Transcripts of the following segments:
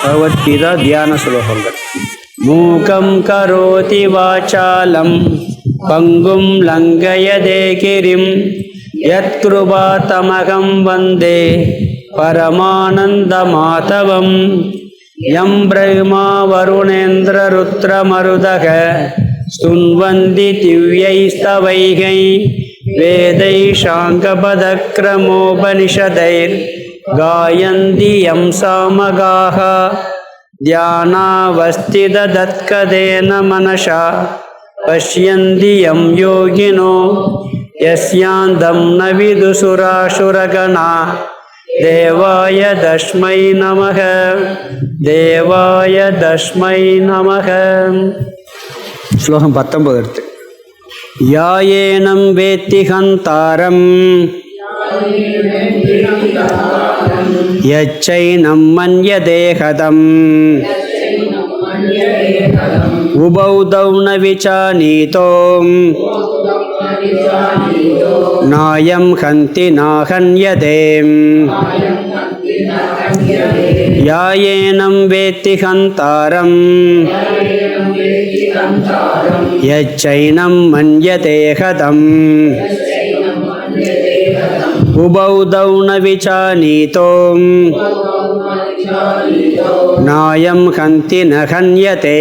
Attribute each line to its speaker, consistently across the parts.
Speaker 1: பகவத்கீதா தியான ஸ்லோகங்கள். மூகம் கரோதி வாசாலம் பங்கும் லங்கயதே கிரிம் யத்கிருபா தமகம் வந்தே பரமானந்த மாதவம். யம் பிரம்மா வருணேந்திர ருத்ர மருதக ஸ்துன்வந்தி திவ்யைஸ்தவைகை வேதை சாங்கபதக்ரமோபனிஷதைர் காயந்தி யம் சாமகாஹ தியானாவஸ்திததத்கதேன மனசா பஷ்யந்தி யம் யோகினோ யஸ்யாந்தம் ந விதுசுராசுரகணா தேவாய தஸ்மை நமக தேவாய தஸ்மை நமக. ஸ்லோகம் 19. யாயேனம் வேத்தி ஹந்தாரம் யச்சைனம் மன்யதே ஹதம் உபௌ தௌ ந விசானீதோ நாயம் ஹந்தி நாஹன்யதே. யாயேனம் வேத்தி ஹந்தாரம் யச்சைனம் மன்யதே ஹதம் உபௌ தௌ ந விசானீதோ நாயம் ஹந்தி ந ஹன்யதே.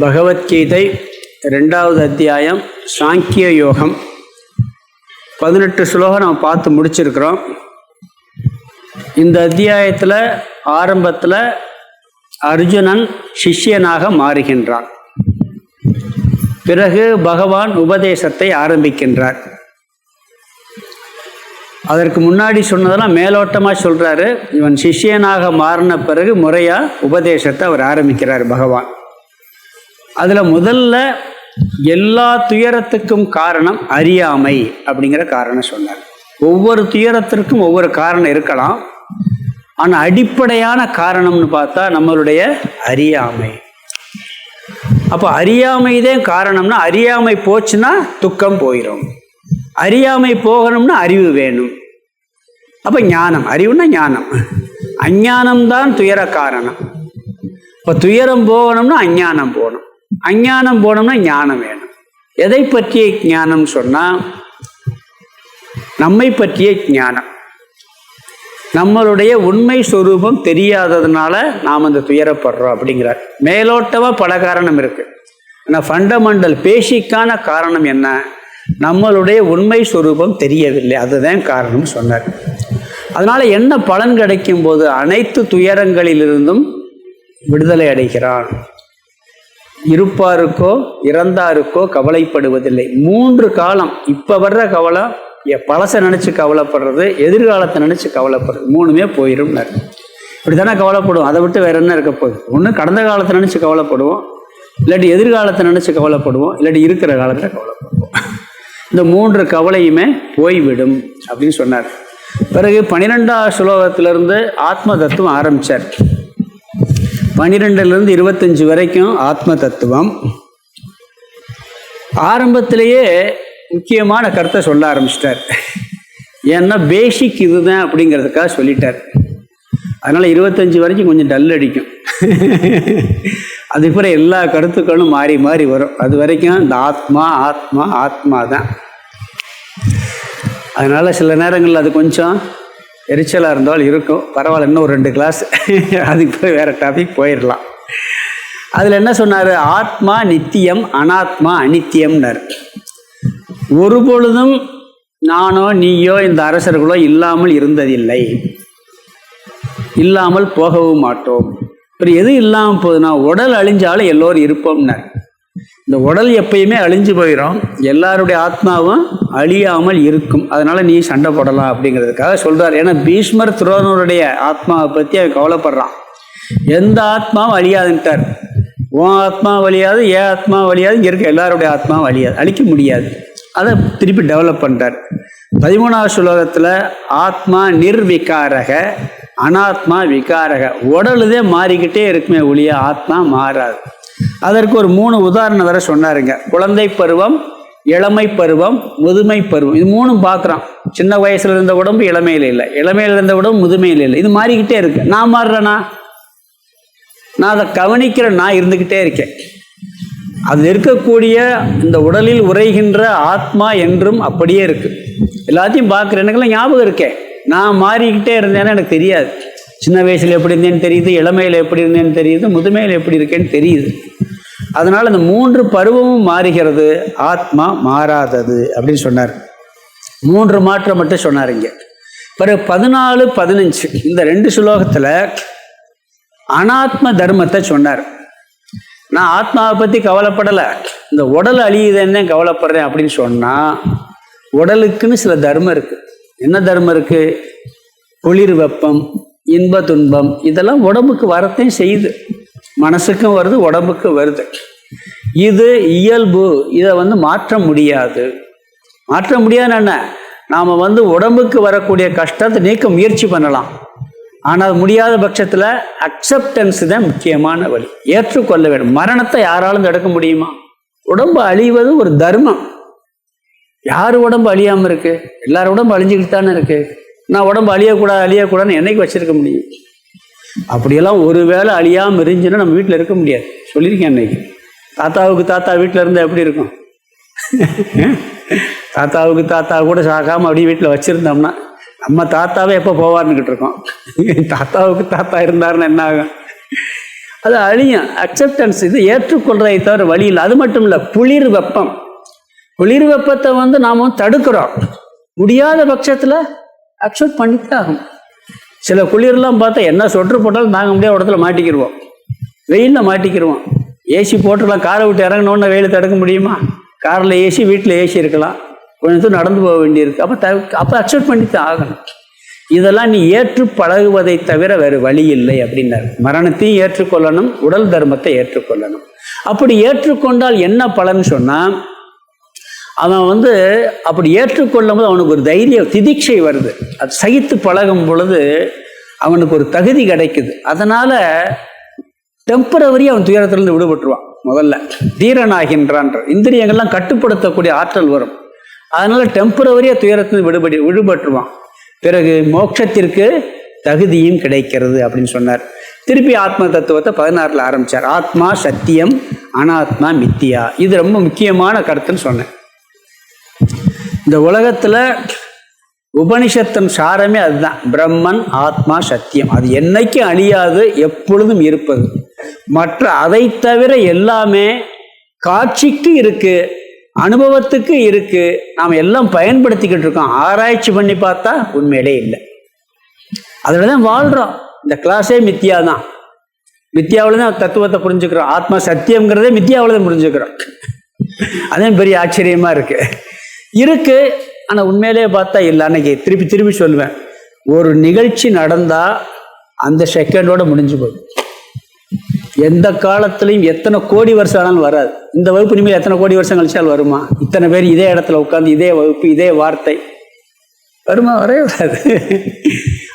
Speaker 1: பகவத்கீதை 2வது அத்தியாயம் சாங்கிய யோகம். 18 ஸ்லோகம் நம்ம பார்த்து முடிச்சிருக்கிறோம். இந்த அத்தியாயத்தில் ஆரம்பத்தில் அர்ஜுனன் சிஷ்யனாக மாறுகின்றான். பிறகு பகவான் உபதேசத்தை ஆரம்பிக்கின்றார். அதற்கு முன்னாடி சொன்னதெல்லாம் மேலோட்டமாக சொல்கிறாரு. இவன் சிஷ்யனாக மாறின பிறகு முறையாக உபதேசத்தை அவர் ஆரம்பிக்கிறார் பகவான். அதில் முதல்ல எல்லா துயரத்துக்கும் காரணம் அறியாமை அப்படிங்கிற காரணம் சொன்னார். ஒவ்வொரு துயரத்திற்கும் ஒவ்வொரு காரணம் இருக்கலாம். ஆனால் அடிப்படையான காரணம்னு பார்த்தா நம்மளுடைய அறியாமை. அப்போ அறியாமைதான் காரணம்னா அறியாமை போச்சுன்னா துக்கம் போயிடும். அறியாமை போகணும்னா அறிவு வேணும். அப்போ ஞானம், அறிவுனா ஞானம். அஞ்ஞானம்தான் துயர காரணம். இப்போ துயரம் போகணும்னா அஞ்ஞானம் போகணும், அஞ்ஞானம் போகணும்னா ஞானம் வேணும். எதை பற்றிய ஞானம் சொன்னால் நம்மை பற்றிய ஞானம். நம்மளுடைய உண்மை சொரூபம் தெரியாததுனால நாம் அந்த துயரப்படுறோம் அப்படிங்கிறார். மேலோட்டமாக பல காரணம் இருக்குது. ஆனால் ஃபண்டமெண்டல் பேசிக்கான காரணம் என்ன? நம்மளுடைய உண்மை சொரூபம் தெரியவில்லை, அதுதான் காரணம் சொன்னார். அதனால் என்ன பலன் கிடைக்கும் போது அனைத்து துயரங்களிலிருந்தும் விடுதலை அடைகிறான். இருப்பாருக்கோ இறந்தாருக்கோ கவலைப்படுவதில்லை. 3 காலம். இப்போ வர்ற கவலை பழசை நினச்சி கவலைப்படுறது, எதிர்காலத்தை நினச்சி கவலைப்படுறது, 3மே போயிடும். இப்படி தானே கவலைப்படுவோம். அதை விட்டு வேறு என்ன இருக்க போகுது? ஒன்று கடந்த காலத்தை நினச்சி கவலைப்படுவோம், இல்லாட்டி எதிர்காலத்தை நினச்சி கவலைப்படுவோம், இல்லாட்டி இருக்கிற காலத்தில் கவலைப்படுவோம். இந்த 3 கவலையுமே போய்விடும் அப்படின்னு சொன்னார். பிறகு 12வது ஸ்லோகத்திலிருந்து ஆத்ம தத்துவம் ஆரம்பித்தார். 12லேருந்து 25 வரைக்கும் ஆத்ம தத்துவம். ஆரம்பத்திலேயே முக்கியமான கருத்தை சொல்ல ஆரம்பிச்சிட்டார். ஏன்னா பேசிக் இதுதான் அப்படிங்கிறதுக்காக சொல்லிட்டார். அதனால் 25 வரைக்கும் கொஞ்சம் டல் அடிக்கும். அதுக்கப்புறம் எல்லா கருத்துக்களும் மாறி மாறி வரும். அது வரைக்கும் இந்த ஆத்மா ஆத்மா ஆத்மா தான். அதனால் சில நேரங்களில் அது கொஞ்சம் எரிச்சலாக இருந்தாலும் இருக்கும். பரவாயில்ல, இன்னும் ஒரு 2 கிளாஸ் அதுக்கு போய் வேறு டாபிக் போயிடலாம். அதில் என்ன சொன்னார்? ஆத்மா நித்தியம், அனாத்மா அனித்தியம்னார். ஒரு பொழுதும் நானோ நீயோ இந்த அரசர்களோ இல்லாமல் இருந்ததில்லை, இல்லாமல் போகவும் மாட்டோம். அப்புறம் எது இல்லாமல் போகுதுன்னா உடல் அழிஞ்சாலும் எல்லோரும் இருப்போம்னார். இந்த உடல் எப்பயுமே அழிஞ்சு போயிடும், எல்லாருடைய ஆத்மாவும் அழியாமல் இருக்கும். அதனால் நீ சண்டை போடலாம் அப்படிங்கிறதுக்காக சொல்கிறார். ஏன்னா பீஷ்மர் துரோணருடைய ஆத்மாவை பற்றி அவன் கவலைப்படுறான். எந்த ஆத்மாவும் அழியாதுன்ட்டார். உன் ஆத்மா வழியாது, ஏன் ஆத்மா வழியாது, இங்கே இருக்க எல்லாருடைய ஆத்மாவும் அழியாது, அழிக்க முடியாது. அதை திருப்பி டெவலப் பண்ணுறார். 13வது ஸ்லோகத்தில் ஆத்மா நிர்விகாரக அனாத்மா விகாரக. உடலுதே மாறிக்கிட்டே இருக்குமே ஒழிய ஆத்மா மாறாது. அதற்கு ஒரு 3 உதாரணம் வேற சொன்னாருங்க. குழந்தை பருவம், இளமை பருவம், முதுமை பருவம், இது 3 பார்க்குறோம். சின்ன வயசுல இருந்த உடம்பு இளமையில இல்லை, இளமையில இருந்த உடம்பு முதுமையில இல்லை. இது மாறிக்கிட்டே இருக்கு. நான் மாறுறேனா? நான் அதை கவனிக்கிற நான் இருந்துக்கிட்டே இருக்கேன். அது இருக்கக்கூடிய இந்த உடலில் உரைகின்ற ஆத்மா என்றும் அப்படியே இருக்கு. எல்லாத்தையும் பார்க்குற எனக்கெல்லாம் ஞாபகம் இருக்கேன். நான் மாறிக்கிட்டே இருந்தேன்னா எனக்கு தெரியாது. சின்ன வயசுல எப்படி இருந்தேன்னு தெரியுது, இளமையில் எப்படி இருந்தேன்னு தெரியுது, முதுமையில் எப்படி இருக்கேன்னு தெரியுது. அதனால் இந்த 3 பருவமும் மாறுகிறது, ஆத்மா மாறாதது அப்படின்னு சொன்னார். 3 மாற்றம் மட்டும் சொன்னார் இங்கே. பிறகு 14, 15 இந்த 2 ஸ்லோகத்தில் அனாத்ம தர்மத்தை சொன்னார். நான் ஆத்மாவை பற்றி கவலைப்படலை, இந்த உடல் அழியுதுன்னு கவலைப்படுறேன் அப்படின்னு சொன்னால், உடலுக்குன்னு சில தர்மம் இருக்குது. என்ன தர்மம் இருக்குது? குளிர் வெப்பம், இன்ப துன்பம், இதெல்லாம் உடம்புக்கு வரத்தையும் செய்யுது. மனசுக்கும் வருது, உடம்புக்கும் வருது. இது இயல்பு. இதை மாற்ற முடியாது. மாற்ற முடியாதுன்னு என்ன? நாம் உடம்புக்கு வரக்கூடிய கஷ்டத்தை நீக்க முயற்சி பண்ணலாம். ஆனால் முடியாத பட்சத்தில் அக்செப்டன்ஸ் தான் முக்கியமான வழி. ஏற்றுக்கொள்ள வேண்டும். மரணத்தை யாராலும் தடுக்க முடியுமா? உடம்பு அழிவது ஒரு தர்மம். யார் உடம்பு அழியாமல் இருக்கு? எல்லாரும் உடம்பு அழிஞ்சுக்கிட்டு தானே இருக்கு. நான் உடம்பு அழியக்கூடாதுன்னு என்னைக்கு வச்சிருக்க முடியும்? அப்படியெல்லாம் ஒருவேளை அழியாமல் இருந்துச்சுன்னா நம்ம வீட்டில் இருக்க முடியாது. சொல்லியிருக்கேன் அன்னைக்கு. தாத்தா வீட்டில் இருந்தால் எப்படி இருக்கும்? தாத்தா கூட சாக்காமல் அப்படியே வீட்டில் வச்சுருந்தோம்னா நம்ம தாத்தாவே எப்போ போவார்னுக்கிட்டு இருக்கோம். தாத்தா இருந்தாருன்னு என்ன ஆகும்? அது அழியும். அக்செப்டன்ஸ், இது ஏற்றுக்கொள்றதை தவிர வழி இல்லை. அது மட்டும் இல்லை, குளிர் வெப்பத்தை நாம் தடுக்கிறோம். முடியாத பட்சத்தில் அக்செப்ட் பண்ணிட்டு ஆகும். சில குளிர்லாம் பார்த்தா என்ன சொட்டு போட்டாலும் தாங்க முடியாத இடத்துல மாட்டிக்கிடுவோம், வெயிலில் மாட்டிக்கிடுவோம். ஏசி போட்டுக்கலாம், காரை விட்டு இறங்கினோன்னு வெயில் தடுக்க முடியுமா? காரில் ஏசி, வீட்டில் ஏசி இருக்கலாம், கொஞ்சம் நடந்து போக வேண்டியிருக்கு. அப்போ அக்செப்ட் பண்ணிட்டு ஆகணும். இதெல்லாம் நீ ஏற்று பழகுவதை தவிர வேறு வழி இல்லை அப்படின்னாரு. மரணத்தையும் ஏற்றுக்கொள்ளணும், உடல் தர்மத்தை ஏற்றுக்கொள்ளணும். அப்படி ஏற்றுக்கொண்டால் என்ன பலன் சொன்னால், அவன் அப்படி ஏற்றுக்கொள்ளும் போது அவனுக்கு ஒரு தைரியம், திதிக்ஷை வருது. அது சகித்து பழகும் பொழுது அவனுக்கு ஒரு தகுதி கிடைக்குது. அதனால் டெம்பரவரி அவன் துயரத்திலிருந்து விடுபட்டுருவான். முதல்ல தீரனாகின்றான். இந்திரியங்கள்லாம் கட்டுப்படுத்தக்கூடிய ஆற்றல் வரும். அதனால் டெம்பரவரியாக துயரத்திலிருந்து விடுபட்டுருவான். பிறகு மோட்சத்திற்கு தகுதியும் கிடைக்கிறது அப்படின்னு சொன்னார். திருப்பி ஆத்ம தத்துவத்தை 16 ஆரம்பித்தார். ஆத்மா சத்தியம், அனாத்மா மித்தியா. இது ரொம்ப முக்கியமான கருத்துன்னு சொன்னேன். இந்த உலகத்தில் உபனிஷத்தின் சாரமே அதுதான். பிரம்மன், ஆத்மா, சத்தியம். அது என்னைக்கும் அழியாது, எப்பொழுதும் இருப்பது. மற்ற அதை தவிர எல்லாமே காட்சிக்கு இருக்கு, அனுபவத்துக்கு இருக்கு. நாம் எல்லாம் பயன்படுத்திக்கிட்டு இருக்கோம். ஆராய்ச்சி பண்ணி பார்த்தா உண்மையிலே இல்லை. அதில் தான் வாழ்கிறோம். இந்த கிளாஸே மித்தியா தான். மித்தியாவில் தான் தத்துவத்தை புரிஞ்சுக்கிறோம். ஆத்மா சத்தியம்ங்கிறதே மித்தியாவில் தான் புரிஞ்சுக்கிறோம். அதே பெரிய ஆச்சரியமாக இருக்கு. ஆனால் உண்மையிலே பார்த்தா இல்லை. அன்னைக்கு திருப்பி சொல்லுவேன், ஒரு நிகழ்ச்சி நடந்தால் அந்த செகண்டோட முடிஞ்சு போகுது. எந்த காலத்துலையும் எத்தனை கோடி வருஷம் ஆனாலும் வராது. இந்த வகுப்பு இனிமேல் எத்தனை கோடி வருஷம் கழிச்சாலும் வருமா? இத்தனை பேர் இதே இடத்துல உட்காந்து இதே வகுப்பு, இதே வார்த்தை வருமா? வரவே வராது.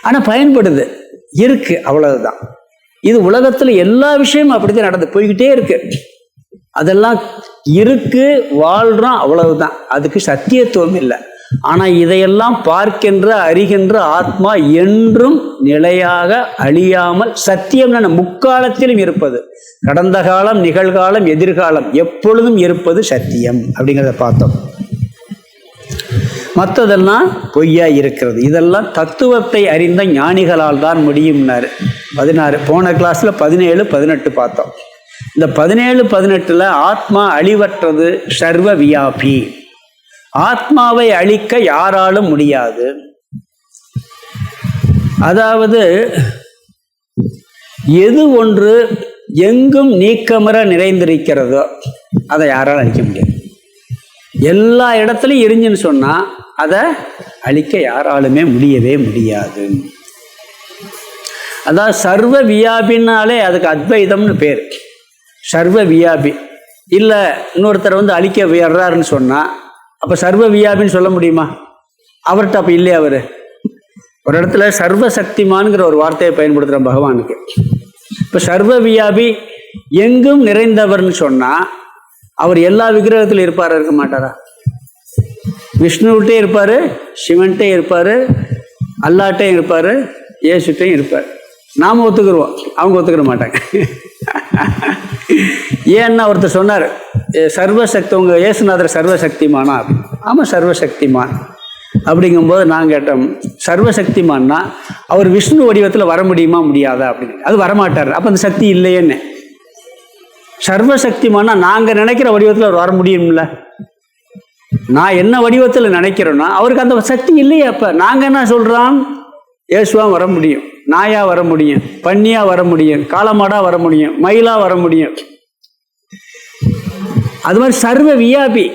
Speaker 1: ஆனால் பயன்படுது, இருக்கு, அவ்வளவுதான். இது உலகத்தில் எல்லா விஷயமும் அப்படித்தான் நடந்து போய்கிட்டே இருக்கு. அதெல்லாம் இருக்கு, வாழ்கிறோம், அவ்வளவுதான். அதுக்கு சத்தியத்துவம் இல்லை. ஆனால் இதையெல்லாம் பார்க்கின்ற அறிகின்ற ஆத்மா என்றும் நிலையாக அழியாமல் சத்தியம் முக்காலத்திலும் இருப்பது. கடந்த காலம், நிகழ்காலம், எதிர்காலம் எப்பொழுதும் இருப்பது சத்தியம் அப்படிங்கிறத பார்த்தோம். மற்றதெல்லாம் பொய்யா இருக்கிறது. இதெல்லாம் தத்துவத்தை அறிந்த ஞானிகளால் தான் முடியும்னாரு. 16 போன கிளாஸ்ல 17, 18 பார்த்தோம். இந்த 17, 18 ஆத்மா அழிவற்றது, சர்வ வியாபி. ஆத்மாவை அழிக்க யாராலும் முடியாது. அதாவது எது ஒன்று எங்கும் நீக்கமர நிறைந்திருக்கிறதோ அதை யாராலும் அழிக்க முடியாது. எல்லா இடத்துலையும் எரிஞ்சுன்னு சொன்னா அதை அழிக்க யாராலுமே முடியவே முடியாது. அதாவது சர்வ வியாபின்னாலே அதுக்கு அத்வைதம்னு பேர். சர்வ வியாபி இல்லை, இன்னொருத்தர் அழிக்க வர்றாருன்னு சொன்னால் அப்போ சர்வ வியாபின்னு சொல்ல முடியுமா? அவர்கிட்ட அப்போ இல்லையா? அவர் ஒரு இடத்துல சர்வசக்திமான்கிற ஒரு வார்த்தையை பயன்படுத்துகிற பகவானுக்கு. இப்போ சர்வ வியாபி எங்கும் நிறைந்தவர்னு சொன்னால் அவர் எல்லா விக்கிரகத்திலும் இருப்பாரா? இருக்க மாட்டாரா? விஷ்ணுவிட்டே இருப்பார், சிவன்கிட்டே இருப்பார், அல்லாட்டையும் இருப்பார், இயேசுட்டையும் இருப்பார். நாம் ஒத்துக்குருவோம், அவங்க ஒத்துக்கிற மாட்டாங்க. ஏன்னா ஒருத்தர் சொன்னார், சர்வசக்தி உங்கள் இயேசுநாதர் சர்வசக்திமானா? ஆமாம் சர்வசக்திமான். அப்படிங்கும்போது நான் கேட்டோம், சர்வசக்திமான்னா அவர் விஷ்ணு வடிவத்தில் வர முடியுமா முடியாதா அப்படின்னு. அது வரமாட்டார், அப்போ அந்த சக்தி இல்லையேன்னு. சர்வசக்திமானா நாங்கள் நினைக்கிற வடிவத்தில் அவர் வர முடியும்ல. நான் என்ன வடிவத்தில் நினைக்கிறேன்னா அவருக்கு அந்த சக்தி இல்லையே. அப்போ நாங்கள் என்ன சொல்கிறோம், இயேசுவாக வர முடியும், நாயா வர முடியும், பன்னியா வர முடியும், காளமாடா வர முடியும், மயிலா வர முடியும். அது மாதிரி சர்வ வியாபி,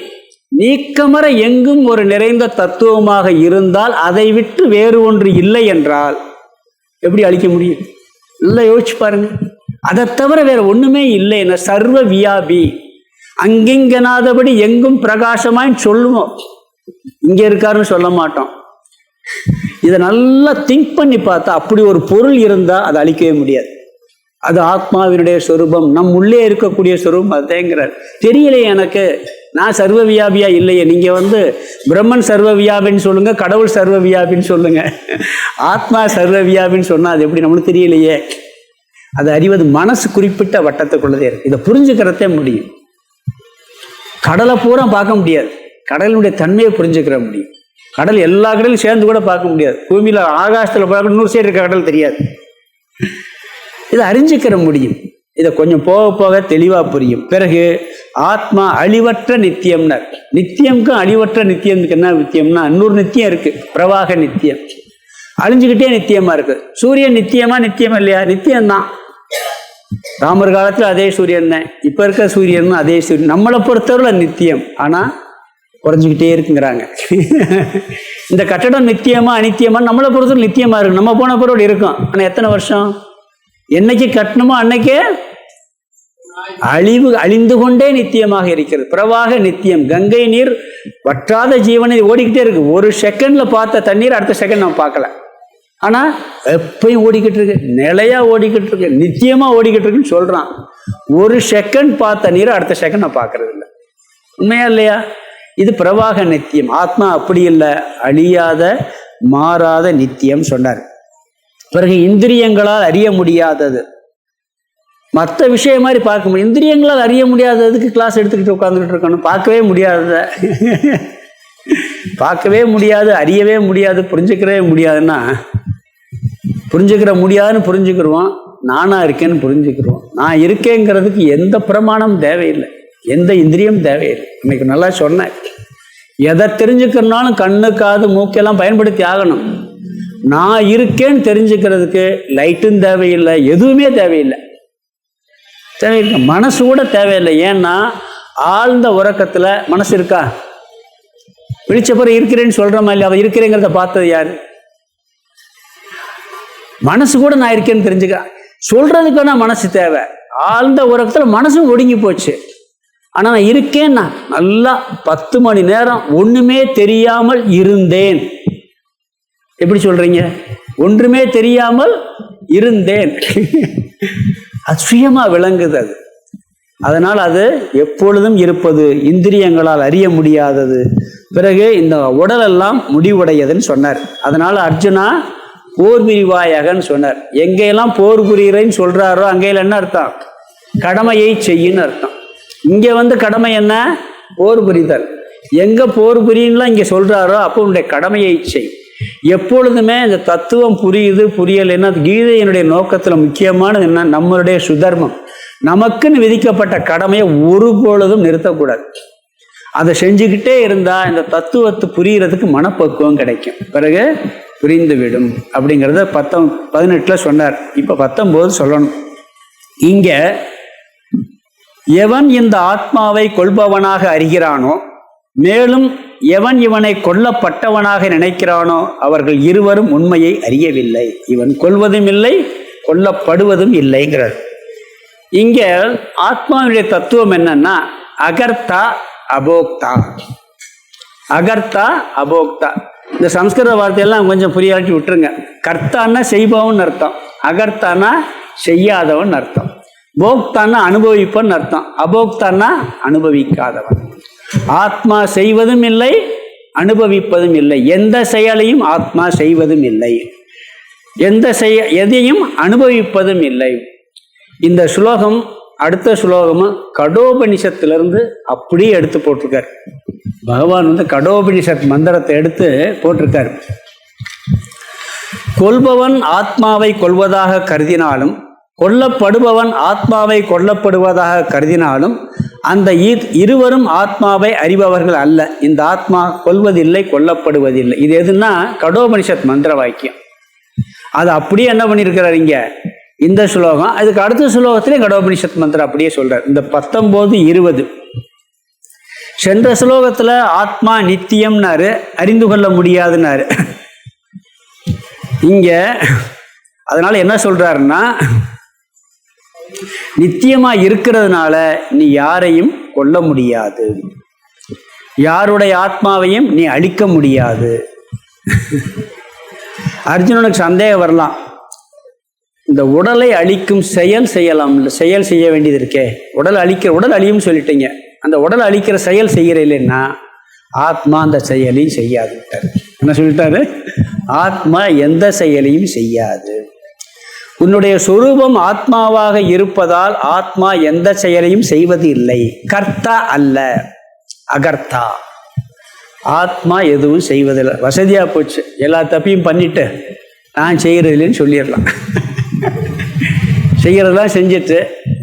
Speaker 1: நீக்கமர எங்கும் ஒரு நிறைந்த தத்துவமாக இருந்தால் அதை விட்டு வேறு ஒன்று இல்லை என்றால் எப்படி அழிக்க முடியும்? நல்லா யோசிச்சு பாருங்க. அதை தவிர வேற ஒண்ணுமே இல்லைன்னா சர்வ வியாபி, அங்கிங்கனாதபடி எங்கும் பிரகாசமாயின்னு சொல்லுவோம், இங்க இருக்காருன்னு சொல்ல மாட்டோம். இதை நல்லா திங்க் பண்ணி பார்த்தா அப்படி ஒரு பொருள் இருந்தால் அதை அழிக்கவே முடியாது. அது ஆத்மாவினுடைய சொரூபம், நம் உள்ளே இருக்கக்கூடிய சொரூபம். அதேங்கிறார். தெரியலையே எனக்கு, நான் சர்வ வியாபியா இல்லையே. நீங்கள் பிரம்மன் சர்வ வியாபின்னு சொல்லுங்க, கடவுள் சர்வ வியாபின்னு சொல்லுங்க, ஆத்மா சர்வ வியாபின்னு சொன்னால் அது எப்படி நம்மளுக்கு தெரியலையே. அது அறிவது மனசு குறிப்பிட்ட வட்டத்துக்குள்ளதே இருக்கு. இதை புரிஞ்சுக்கிறதே முடியும். கடலை பூரா பார்க்க முடியாது, கடலினுடைய தன்மையை புரிஞ்சுக்கிற முடியும். கடல் எல்லா கடலும் சேர்ந்து கூட பார்க்க முடியாது. பூமியில் ஆகாசத்தில் பார்க்க 100 சைடு இருக்க கடல் தெரியாது. இதை அறிஞ்சிக்கிற முடியும். இதை கொஞ்சம் போக போக தெளிவாக புரியும். பிறகு ஆத்மா அழிவற்ற நித்தியம்னார். நித்தியம்க்கும் அழிவற்ற நித்தியம்க்கு என்ன நித்தியம்னா, இன்னொரு நித்தியம் இருக்கு, பிரவாக நித்தியம். அழிஞ்சுக்கிட்டே நித்தியமா இருக்கு. சூரியன் நித்தியமா நித்தியம் இல்லையா? நித்தியம்தான். ராமர் காலத்தில் அதே சூரியன் தான், இப்போ இருக்க சூரியன் அதே சூரியன். நம்மளை பொறுத்தவரை நித்தியம், ஆனால் குறைஞ்சிக்கிட்டே இருக்குங்கிறாங்க. இந்த கட்டடம் நித்தியமா அநித்தியமா? நம்மளை பொறுத்தவரை நித்தியமா இருக்கு. நம்ம போன பொருள் இருக்கும், ஆனால் எத்தனை வருஷம்? என்னைக்கு கட்டணுமோ அன்னைக்கே அழிந்து கொண்டே நித்தியமாக இருக்கிறது. பிரவாக நித்தியம். கங்கை நீர் வற்றாத ஜீவனை ஓடிக்கிட்டே இருக்கு. ஒரு செகண்ட்ல பார்த்த தண்ணீர் அடுத்த செகண்ட் நம்ம பார்க்கல, ஆனா எப்பயும் ஓடிக்கிட்டு இருக்கு, நிலையா ஓடிக்கிட்டு இருக்கு, நித்தியமா ஓடிக்கிட்டு இருக்குன்னு சொல்றான். ஒரு செகண்ட் பார்த்த நீர் அடுத்த செகண்ட் நான் பார்க்கறது இல்லை. உண்மையா இல்லையா? இது பிரவாக நித்தியம். ஆத்மா அப்படி இல்லை, அழியாத மாறாத நித்தியம் சொன்னார். பிறகு இந்திரியங்களால் அறிய முடியாதது, மற்ற விஷயம் மாதிரி பார்க்க முடியும். இந்திரியங்களால் அறிய முடியாததுக்கு கிளாஸ் எடுத்துக்கிட்டு உட்காந்துக்கிட்டு இருக்கணும். பார்க்கவே முடியாத, பார்க்கவே முடியாது, அறியவே முடியாது, புரிஞ்சுக்கிறவே முடியாதுன்னா, புரிஞ்சுக்கிற முடியாதுன்னு புரிஞ்சுக்கிடுவோம், நானா இருக்கேன்னு புரிஞ்சுக்கிடுவோம். நான் இருக்கேங்கிறதுக்கு எந்த பிரமாணம் தேவையில்லை, எந்த இந்திரியம் தேவையில்லை. இன்னைக்கு நல்லா சொன்னேன். எதை தெரிஞ்சுக்கிறனாலும் கண்ணு காது மூக்கெல்லாம் பயன்படுத்தி ஆகணும். நான் இருக்கேன்னு தெரிஞ்சுக்கிறதுக்கு லைட்டும் தேவையில்லை, எதுவுமே தேவையில்லை, தேவையில்லை, மனசு கூட தேவையில்லை. ஏன்னா ஆழ்ந்த உறக்கத்தில் மனசு இருக்கா? விழிச்ச பிறகு இருக்கிறேன்னு சொல்கிறோமா இல்லையா? அவள் இருக்கிறேங்கிறத பார்த்தது யாரு? மனசு கூட நான் இருக்கேன்னு தெரிஞ்சுக்க சொல்றதுக்கான மனசு தேவை. ஆழ்ந்த உறக்கத்தில் மனசும் ஒடுங்கி போச்சு. ஆனால் நான் இருக்கேன்னா நல்லா 10 மணி நேரம் ஒன்றுமே தெரியாமல் இருந்தேன். எப்படி சொல்றீங்க? ஒன்றுமே தெரியாமல் இருந்தேன். அது சுயமா விளங்குது. அது அதனால் அது எப்பொழுதும் இருப்பது, இந்திரியங்களால் அறிய முடியாதது. பிறகு இந்த உடலெல்லாம் முடிவுடையதுன்னு சொன்னார். அதனால அர்ஜுனா போர் புரிவாயகன்னு சொன்னார். எங்கெல்லாம் போர் புரிகிறேன்னு சொல்றாரோ அங்கேயில் என்ன அர்த்தம்? கடமையை செய்யின்னு அர்த்தம். இங்க கடமை என்ன? போர் புரிதல். எங்க போர் புரியலாம் இங்க சொல்றாரோ அப்போ உன்னுடைய கடமையை செய். எப்பொழுதுமே இந்த தத்துவம் புரியுது புரியலைன்னா, கீதையினுடைய நோக்கத்துல முக்கியமானது என்ன? நம்மளுடைய சுதர்மம், நமக்குன்னு விதிக்கப்பட்ட கடமையை ஒரு பொழுதும் நிறுத்தக்கூடாது. அதை செஞ்சுக்கிட்டே இருந்தா இந்த தத்துவத்தை புரியறதுக்கு மனப்பக்குவம் கிடைக்கும், பிறகு புரிந்துவிடும். அப்படிங்கிறத 18 சொன்னார். இப்ப 19 சொல்லணும். இங்க எவன் இந்த ஆத்மாவை கொள்பவனாக அறிகிறானோ, மேலும் எவன் இவனை கொல்லப்பட்டவனாக நினைக்கிறானோ, அவர்கள் இருவரும் உண்மையை அறியவில்லை. இவன் கொல்வதும் இல்லை, கொல்லப்படுவதும் இல்லைங்கிறார். இங்க ஆத்மாவுடைய தத்துவம் என்னன்னா அகர்த்தா அபோக்தா. அகர்த்தா அபோக்தா. இந்த சம்ஸ்கிருத வார்த்தையெல்லாம் கொஞ்சம் புரியாட்டி விட்டுருங்க. கர்த்தான்னா செய்பவன் அர்த்தம், அகர்த்தானா செய்யாதவன் அர்த்தம், போக்தான்னா அனுபவிப்பன் அர்த்தம், அபோக்தான்னா அனுபவிக்காதவன். ஆத்மா செய்வதும் இல்லை, அனுபவிப்பதும் இல்லை. எந்த செயலையும் ஆத்மா செய்வதும் இல்லை, எதையும் அனுபவிப்பதும் இல்லை. இந்த ஸ்லோகம் அடுத்த ஸ்லோகமும் கடோபனிஷத்திலிருந்து அப்படியே எடுத்து போட்டிருக்கார். பகவான் கடோபனிஷத் மந்திரத்தை எடுத்து போட்டிருக்கார். கொல்பவன் ஆத்மாவை கொல்வதாக கருதினாலும், கொல்லப்படுபவன் ஆத்மாவை கொல்லப்படுவதாக கருதினாலும் அந்த இருவரும் ஆத்மாவை அறிபவர்கள் அல்ல. இந்த ஆத்மா கொல்வதில்லை, கொல்லப்படுவதில்லை. இது எதுன்னா கடோபனிஷத் மந்திர வாக்கியம். அது அப்படியே என்ன பண்ணியிருக்கிறார் இங்க இந்த ஸ்லோகம். அதுக்கு அடுத்த ஸ்லோகத்திலே கடோபனிஷத் மந்திரம் அப்படியே சொல்றார். இந்த 19, 20 சென்ற ஸ்லோகத்துல ஆத்மா நித்தியம்னாரு, அறிந்து கொள்ள முடியாதுன்னாரு. இங்க அதனால என்ன சொல்றாருன்னா, நித்தியமா இருக்கிறதுனால நீ யாரையும் கொல்ல முடியாது, யாருடைய ஆத்மாவையும் நீ அழிக்க முடியாது. அர்ஜுனனுக்கு சந்தேகம் வரலாம், இந்த உடலை அழிக்கும் செயல் செய்யலாம், செயல் செய்ய வேண்டியது இருக்கே, உடல் அழியும் சொல்லிட்டீங்க, அந்த உடல் அழிக்கிற செயல் செய்கிற இல்லைன்னா ஆத்மா அந்த செயலையும் செய்யாது. என்ன சொல்லிட்டாரு? ஆத்மா எந்த செயலையும் செய்யாது. உன்னுடைய சொரூபம் ஆத்மாவாக இருப்பதால் ஆத்மா எந்த செயலையும் செய்வது இல்லை. கர்த்தா அல்ல, அகர்த்தா. ஆத்மா எதுவும் செய்வதில்லை. வசதியா போச்சு, எல்லா தப்பையும் பண்ணிட்டு நான் செய்யறது இல்லைன்னு சொல்லிடலாம். செய்யறதெல்லாம் செஞ்சுட்டு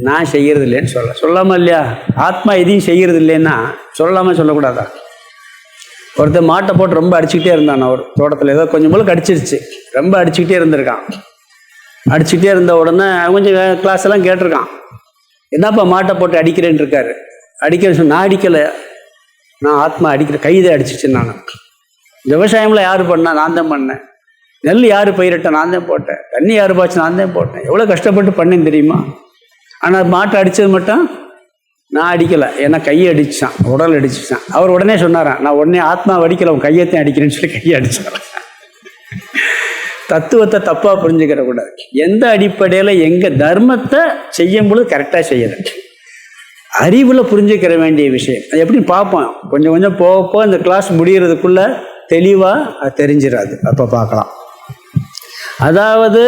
Speaker 1: நான் செய்யறது இல்லைன்னு சொல்லாம இல்லையா? ஆத்மா எதையும் செய்யறது இல்லைன்னா சொல்லாம சொல்லக்கூடாதா? ஒருத்தர் மாட்டை போட்டு ரொம்ப அடிச்சுக்கிட்டே இருந்தான். அவர் தோட்டத்தில் ஏதோ கொஞ்சம் போல கடிச்சிருச்சு, ரொம்ப அடிச்சுக்கிட்டே இருந்திருக்கான். அடிச்சுக்கிட்டே இருந்த உடனே கொஞ்சம் கிளாஸ் எல்லாம் கேட்டிருக்கான், என்னப்பா மாட்டை போட்டு அடிக்கிறேன்னு இருக்காரு. அடிக்கிறேன்னு சொன்ன, நான் அடிக்கலை, நான் ஆத்மா அடிக்கிற, கைதை அடிச்சிச்சு. நான் விவசாயம்ல யார் பண்ணா? நான் தான் பண்ணேன். நெல் யார் பயிரிட்ட? நான் தான் போட்டேன். தண்ணி யார் பாய்ச்சி? நான் தான் போட்டேன். எவ்வளோ கஷ்டப்பட்டு பண்ணேன்னு தெரியுமா? ஆனால் மாட்டை அடித்தது மட்டும் நான் அடிக்கலை, ஏன்னா கையை அடிச்சான், உடல் அடிச்சுச்சான். அவர் உடனே சொன்னாரான், நான் உடனே ஆத்மா அடிக்கலை, உன் கையத்தையும் அடிக்கிறேன்னு சொல்லி கையை அடிச்சாரான். தத்துவத்தை தப்பாக புரிஞ்சுக்கிற கூடாது. எந்த அடிப்படையில் எங்கள் தர்மத்தை செய்யும் பொழுது கரெக்டாக செய்யணும், அறிவில் புரிஞ்சுக்கிற வேண்டிய விஷயம். அது எப்படி பார்ப்போம், கொஞ்சம் கொஞ்சம் போக இந்த கிளாஸ் முடிகிறதுக்குள்ளே தெளிவாக அது தெரிஞ்சிடாது, அப்போ பார்க்கலாம். அதாவது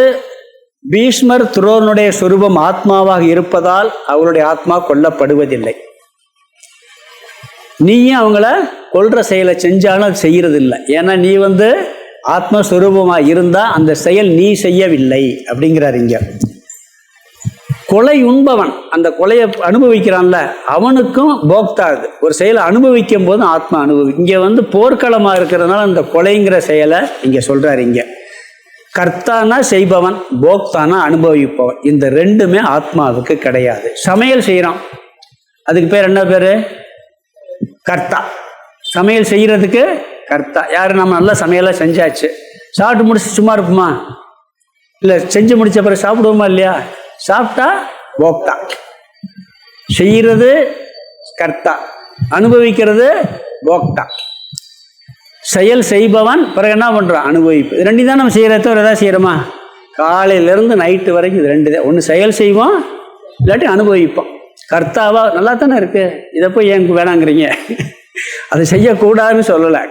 Speaker 1: பீஷ்மர் துரோனுடைய சொரூபம் ஆத்மாவாக இருப்பதால் அவருடைய ஆத்மா கொல்லப்படுவதில்லை. நீயும் அவங்கள கொல்ற செயலை செஞ்சாலும் அது செய்யறது இல்லை. ஏன்னா நீ ஆத்மஸ்வரூபமாக இருந்தால் அந்த செயல் நீ செய்யவில்லை அப்படிங்கிறார் இங்க. கொலை உண்பவன் அந்த கொலையை அனுபவிக்கிறான்ல, அவனுக்கும் போக்தா. அது ஒரு செயலை அனுபவிக்கும் போது ஆத்மா இங்கே போர்க்களமாக இருக்கிறதுனால அந்த கொலைங்கிற செயலை இங்கே சொல்கிறார். இங்கே கர்த்தானா செய்பவன், போக்தானா அனுபவிப்பவன். இந்த ரெண்டுமே ஆத்மாவுக்கு கிடையாது. சமையல் செய்கிறோம், அதுக்கு பேர் என்ன பேர்? கர்த்தா. சமையல் செய்கிறதுக்கு கர்த்தா யார்? நம்ம நல்லா சமையலாக செஞ்சாச்சு, சாப்பிட்டு முடிச்சு சும்மா இருப்போமா? இல்லை, செஞ்சு முடிச்ச பிறகு சாப்பிடுவோமா இல்லையா? சாப்பிட்டா போக்தா. செய்கிறது கர்த்தா, அனுபவிக்கிறது போக்தா. செயல் செய்பவன் பிறகு என்ன பண்ணுறான்? அனுபவிப்பு. இது ரெண்டு தான் நம்ம செய்கிறத தவிர எதாவது செய்கிறோமா? காலையிலேருந்து நைட்டு வரைக்கும் இது ரெண்டு தான். ஒன்று செயல் செய்வோம், இல்லாட்டி அனுபவிப்போம். கர்த்தாவா நல்லா தானே இருக்குது, இதை போய் ஏன் வேணாங்கிறீங்க? அதை செய்யக்கூடாதுன்னு சொல்லலை.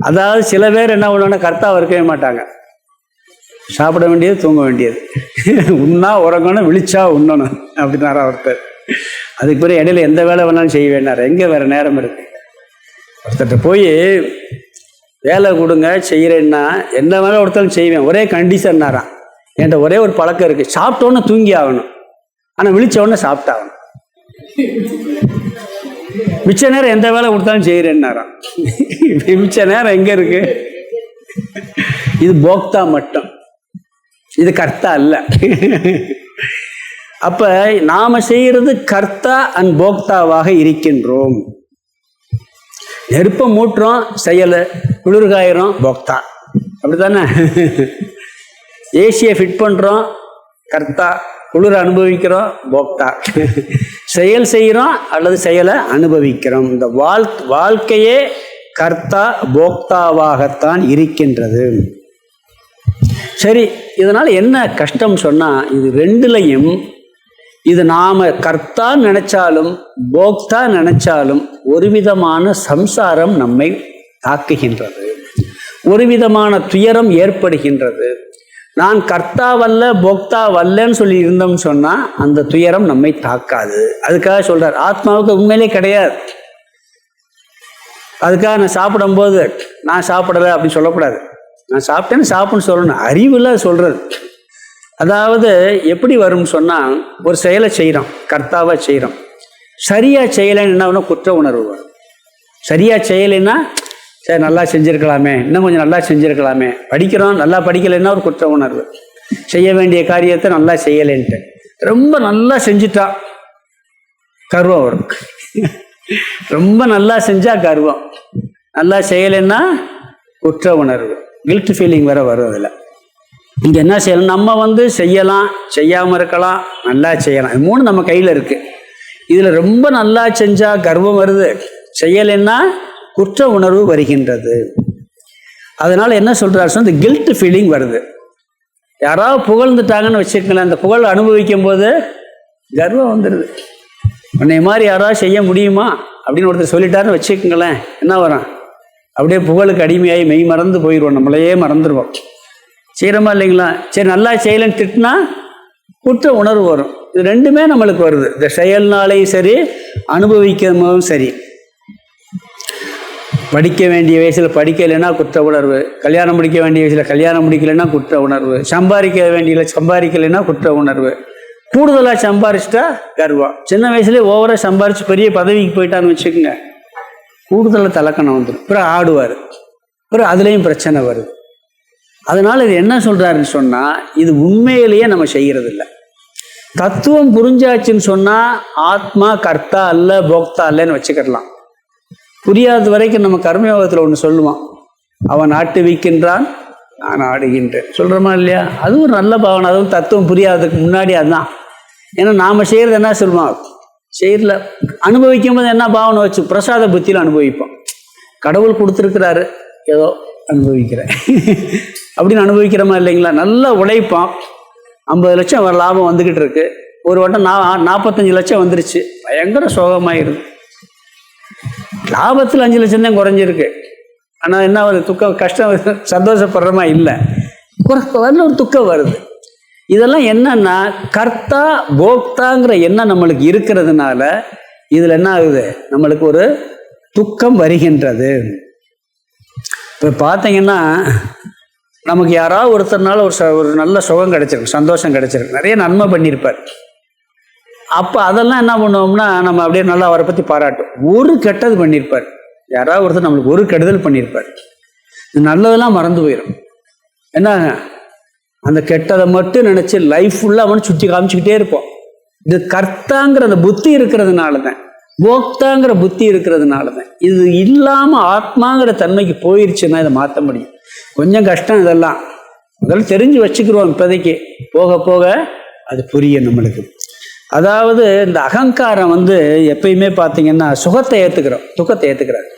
Speaker 1: அதாவது சில பேர் என்ன பண்ணுவாங்கன்னா கர்த்தாவை இருக்கவே மாட்டாங்க. சாப்பிட வேண்டியது, தூங்க வேண்டியது, உண்ணா உறங்கணும், விழிச்சா உண்ணணும் அப்படின்னாரா ஒருத்தர். அதுக்கு பிறகு இடையில எந்த வேலை வேணாலும் செய்ய வேண்டாம், எங்கே வேறு நேரம் இருக்குது? ஒருத்தர்கிட்ட போய் வேலை கொடுங்க செய்கிறேன்னா என்ன வேலை ஒருத்தரும் செய்வேன், ஒரே கண்டிஷன்னாரான். என்கிட்ட ஒரே ஒரு பழக்கம் இருக்குது, சாப்பிட்டோன்னே தூங்கி ஆகணும், ஆனால் விழிச்சோடனே சாப்பிட்டாகணும். மிச்ச நேரம் எந்த வேலை கொடுத்தாலும் செய்கிறேன்னாரான். மிச்ச நேரம் எங்கே இருக்கு? இது போக்தா மட்டும், இது கர்த்தா அல்ல. அப்ப நாம செய்யறது கர்த்தா அண்ட் போக்தாவாக இருக்கின்றோம். நெருப்ப மூட்டுறோம் செயல், குளிர்காயிரம் போக்தா, அப்படித்தானே? ஏசியை ஃபிட் பண்றோம் கர்த்தா, குளிர் அனுபவிக்கிறோம் போக்தா. செயல் செய்கிறோம் அல்லது செயலை அனுபவிக்கிறோம். இந்த வாழ்க்கையே கர்த்தா போக்தாவாகத்தான் இருக்கின்றது. சரி, இதனால் என்ன கஷ்டம் சொன்னால், இது ரெண்டுலையும் இது நாம் கர்த்தா நினைச்சாலும் போக்தா நினைச்சாலும் ஒரு விதமான சம்சாரம் நம்மை தாக்குகின்றது, ஒரு விதமான துயரம் ஏற்படுகின்றது. நான் கர்த்தாவல்ல போக்தாவல்லன்னு சொல்லி இருந்தோம்னு சொன்னா அந்த துயரம் நம்மை தாக்காது. அதுக்காக சொல்றார் ஆத்மாவுக்கு உண்மையிலே கிடையாது. அதுக்காக நான் சாப்பிடும்போது நான் சாப்பிடலை அப்படின்னு சொல்லக்கூடாது. நான் சாப்பிட்டேன்னு சாப்பிட்னு சொல்லணும். அறிவில் சொல்றது. அதாவது எப்படி வரும்னு சொன்னால், ஒரு செயலை செய்கிறோம், கர்த்தாவாக செய்கிறோம், சரியாக செய்யலைன்னு என்ன ஒன்று குற்ற உணர்வு வரும். சரியாக செய்யலைன்னா சரி நல்லா செஞ்சுருக்கலாமே, இன்னும் கொஞ்சம் நல்லா செஞ்சுருக்கலாமே. படிக்கிறோம், நல்லா படிக்கலைன்னா ஒரு குற்ற உணர்வு. செய்ய வேண்டிய காரியத்தை நல்லா செய்யலைன்ட்டு, ரொம்ப நல்லா செஞ்சுட்டா கர்வம் வரும். ரொம்ப நல்லா செஞ்சால் கர்வம், நல்லா செய்யலைன்னா குற்ற உணர்வு, கில்ட் ஃபீலிங் வேற வரும். அதில் இங்கே என்ன செய்யலாம், நம்ம செய்யலாம், செய்யாமல் இருக்கலாம், நல்லா செய்யலாம். இது மூணு நம்ம கையில் இருக்குது. இதில் ரொம்ப நல்லா செஞ்சால் கர்வம் வருது, செய்யலைன்னா குற்ற உணர்வு வருகின்றது. அதனால் என்ன சொல்கிறாரு, இந்த கில்ட் ஃபீலிங் வருது. யாராவது புகழ்ந்துட்டாங்கன்னு வச்சுக்கங்களேன், அந்த புகழ் அனுபவிக்கும் போது கர்வம் வந்துடுது. உன்னை மாதிரி யாராவது செய்ய முடியுமா அப்படின்னு ஒருத்தர் சொல்லிட்டாருன்னு வச்சுக்கங்களேன், என்ன வரும், அப்படியே புகழுக்கு அடிமையாகி மெய் மறந்து போயிடுவோம், நம்மளையே மறந்துடுவோம். செய்கிறோமா இல்லைங்களா? சரி நல்லா செய்யலைன்னு திட்டினா குற்ற உணர்வு வரும். இது ரெண்டுமே நம்மளுக்கு வருது. இந்த செயல்னாலையும் சரி, அனுபவிக்கிறதும் சரி. படிக்க வேண்டிய வயசில் படிக்கலைன்னா குற்ற உணர்வு, கல்யாணம் முடிக்க வேண்டிய வயசில் கல்யாணம் முடிக்கலைன்னா குற்ற உணர்வு, சம்பாதிக்க வேண்டிய சம்பாதிக்கலைன்னா குற்ற உணர்வு, கூடுதலாக சம்பாரிச்சிட்டா கர்வம். சின்ன வயசுலேயே ஓவராக சம்பாரித்து பெரிய பதவிக்கு போயிட்டான்னு வச்சுக்கோங்க, கூடுதலாக தலக்கணம் வந்துடும், அப்புறம் ஆடுவார், அப்புறம் அதுலேயும் பிரச்சனை வருது. அதனால் இது என்ன சொல்கிறாருன்னு சொன்னால், இது உண்மையிலேயே நம்ம செய்கிறது இல்லை. தத்துவம் புரிஞ்சாச்சுன்னு சொன்னால் ஆத்மா கர்த்தா அல்ல போக்தா அல்லன்னு வச்சுக்கிடலாம். புரியாத வரைக்கும் நம்ம கர்மயோகத்தில் ஒன்று சொல்லுவோம், அவன் ஆட்டுவிக்கின்றான் நான் ஆடுகின்றேன் சொல்கிறோமா இல்லையா? அதுவும் ஒரு நல்ல பாவனை. அதுவும் தத்துவம் புரியாததுக்கு முன்னாடி அதுதான். ஏன்னா நாம் செய்கிறது என்ன சொல்லுவோம், செய்யல அனுபவிக்கும் போது என்ன பாவனை வச்சு பிரசாத புத்தியில் அனுபவிப்போம். கடவுள் கொடுத்துருக்கிறாரு, ஏதோ அனுபவிக்கிறேன் அப்படின்னு அனுபவிக்கிறோமா இல்லைங்களா? நல்லா உழைப்போம், 50 லட்சம் லாபம் வந்துக்கிட்டு இருக்கு. ஒரு வட்டம் 45 லட்சம் வந்துருச்சு, பயங்கர சோகமாயிருது. லாபத்தில் 5 லட்சம் தான் குறைஞ்சிருக்கு. ஆனால் என்ன ஒரு துக்கம், கஷ்டம், சந்தோஷப்படுறமா இல்லை, வரல ஒரு துக்கம் வருது. இதெல்லாம் என்னன்னா கர்த்தா போக்தாங்கிற எண்ணம் நம்மளுக்கு இருக்கிறதுனால இதில் என்ன ஆகுது, நம்மளுக்கு ஒரு துக்கம் வருகின்றது. இப்போ பார்த்தீங்கன்னா நமக்கு யாராவது ஒருத்தர்னால ஒரு நல்ல சுகம் கிடைச்சிருக்கு, சந்தோஷம் கிடைச்சிருக்கு, நிறைய நன்மை பண்ணியிருப்பார். அப்போ அதெல்லாம் என்ன பண்ணுவோம்னா நம்ம அப்படியே நல்லா அவரை பற்றி பாராட்டும். ஒரு கெட்டது பண்ணியிருப்பார், யாராவது ஒருத்தர் நம்மளுக்கு ஒரு கெடுதல் பண்ணியிருப்பார், நல்லதெல்லாம் மறந்து போயிடும். என்னங்க, அந்த கெட்டதை மட்டும் நினச்சி லைஃப் ஃபுல்லாக அவனு சுற்றி காமிச்சிக்கிட்டே இருப்போம். இது கர்த்தாங்கிற அந்த புத்தி இருக்கிறதுனால தான், போக்தாங்கிற புத்தி இருக்கிறதுனால தான். இது இல்லாமல் ஆத்மாங்கிற தன்மைக்கு போயிடுச்சுன்னா இதை மாற்ற முடியும். கொஞ்சம் கஷ்டம். இதெல்லாம் தெரிஞ்சு வச்சுக்கிறோம். இப்போதைக்கு போக போக அது புரியும் நம்மளுக்கு. அதாவது இந்த அகங்காரம் எப்பயுமே பார்த்தீங்கன்னா சுகத்தை ஏற்றுக்கிறோம், துக்கத்தை ஏற்றுக்கிறார்.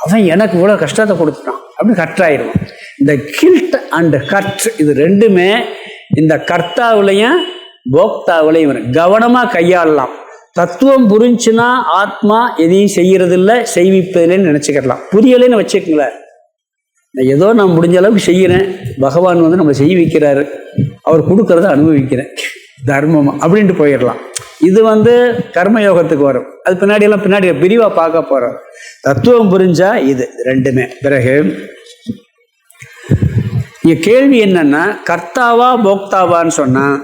Speaker 1: அவன் எனக்கு இவ்வளோ கஷ்டத்தை கொடுத்துட்டான் அப்படின்னு கற்றாயிடுவோம். இந்த கில்ட் அண்ட் கர்ட் இது ரெண்டுமே இந்த கர்த்தாவிலையும் போக்தாவிலையும் கவனமாக கையாளலாம். தத்துவம் புரிஞ்சுன்னா ஆத்மா எதையும் செய்யறதில்லை, செய்விப்பதில்லைன்னு நினச்சிக்கிடலாம். புரியலைன்னு வச்சுக்கங்களேன், ஏதோ நான் முடிஞ்ச அளவுக்கு செய்கிறேன், பகவான் நம்மளை செய்ய வைக்கிறாரு, அவர் கொடுக்கறத அனுபவிக்கிறேன் தர்மமா அப்படின்ட்டு போயிடலாம். இது கர்மயோகத்துக்கு வரும். அது பின்னாடி விரிவாக பார்க்க போகிறோம். தத்துவம் புரிஞ்சா இது ரெண்டுமே. பிறகு இங்கே கேள்வி என்னன்னா, கர்த்தாவா போக்தாவான்னு சொன்னால்,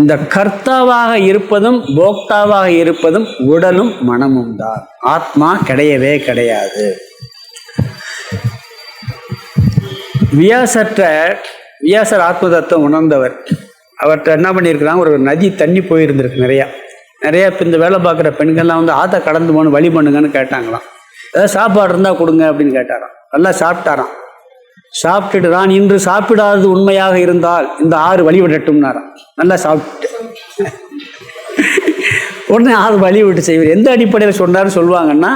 Speaker 1: இந்த கர்த்தாவாக இருப்பதும் போக்தாவாக இருப்பதும் உடலும் மனமும் தான், ஆத்மா கிடையவே கிடையாது. வியாசர் ஆத்ம தத்துவம் உணர்ந்தவர். அவர்கிட்ட என்ன பண்ணியிருக்கிறாங்க, ஒரு நதி தண்ணி போயிருந்திருக்கு நிறையா. இப்போ இந்த வேலை பார்க்குற பெண்கள்லாம் ஆற்றை கடந்து போகணும், வழி பண்ணுங்கன்னு கேட்டாங்களாம். ஏதாவது சாப்பாடு இருந்தால் கொடுங்க அப்படின்னு கேட்டாராம். நல்லா சாப்பிட்டாராம். சாப்பிட்டுட்டு நான் இன்று சாப்பிடாதது உண்மையாக இருந்தால் இந்த ஆறு வழி விடட்டும்னாராம். நல்லா சாப்பிட்டு உடனே ஆறு வழி விட்டு செய்வார். எந்த அடிப்படையில் சொன்னார்னு சொல்லுவாங்கன்னா,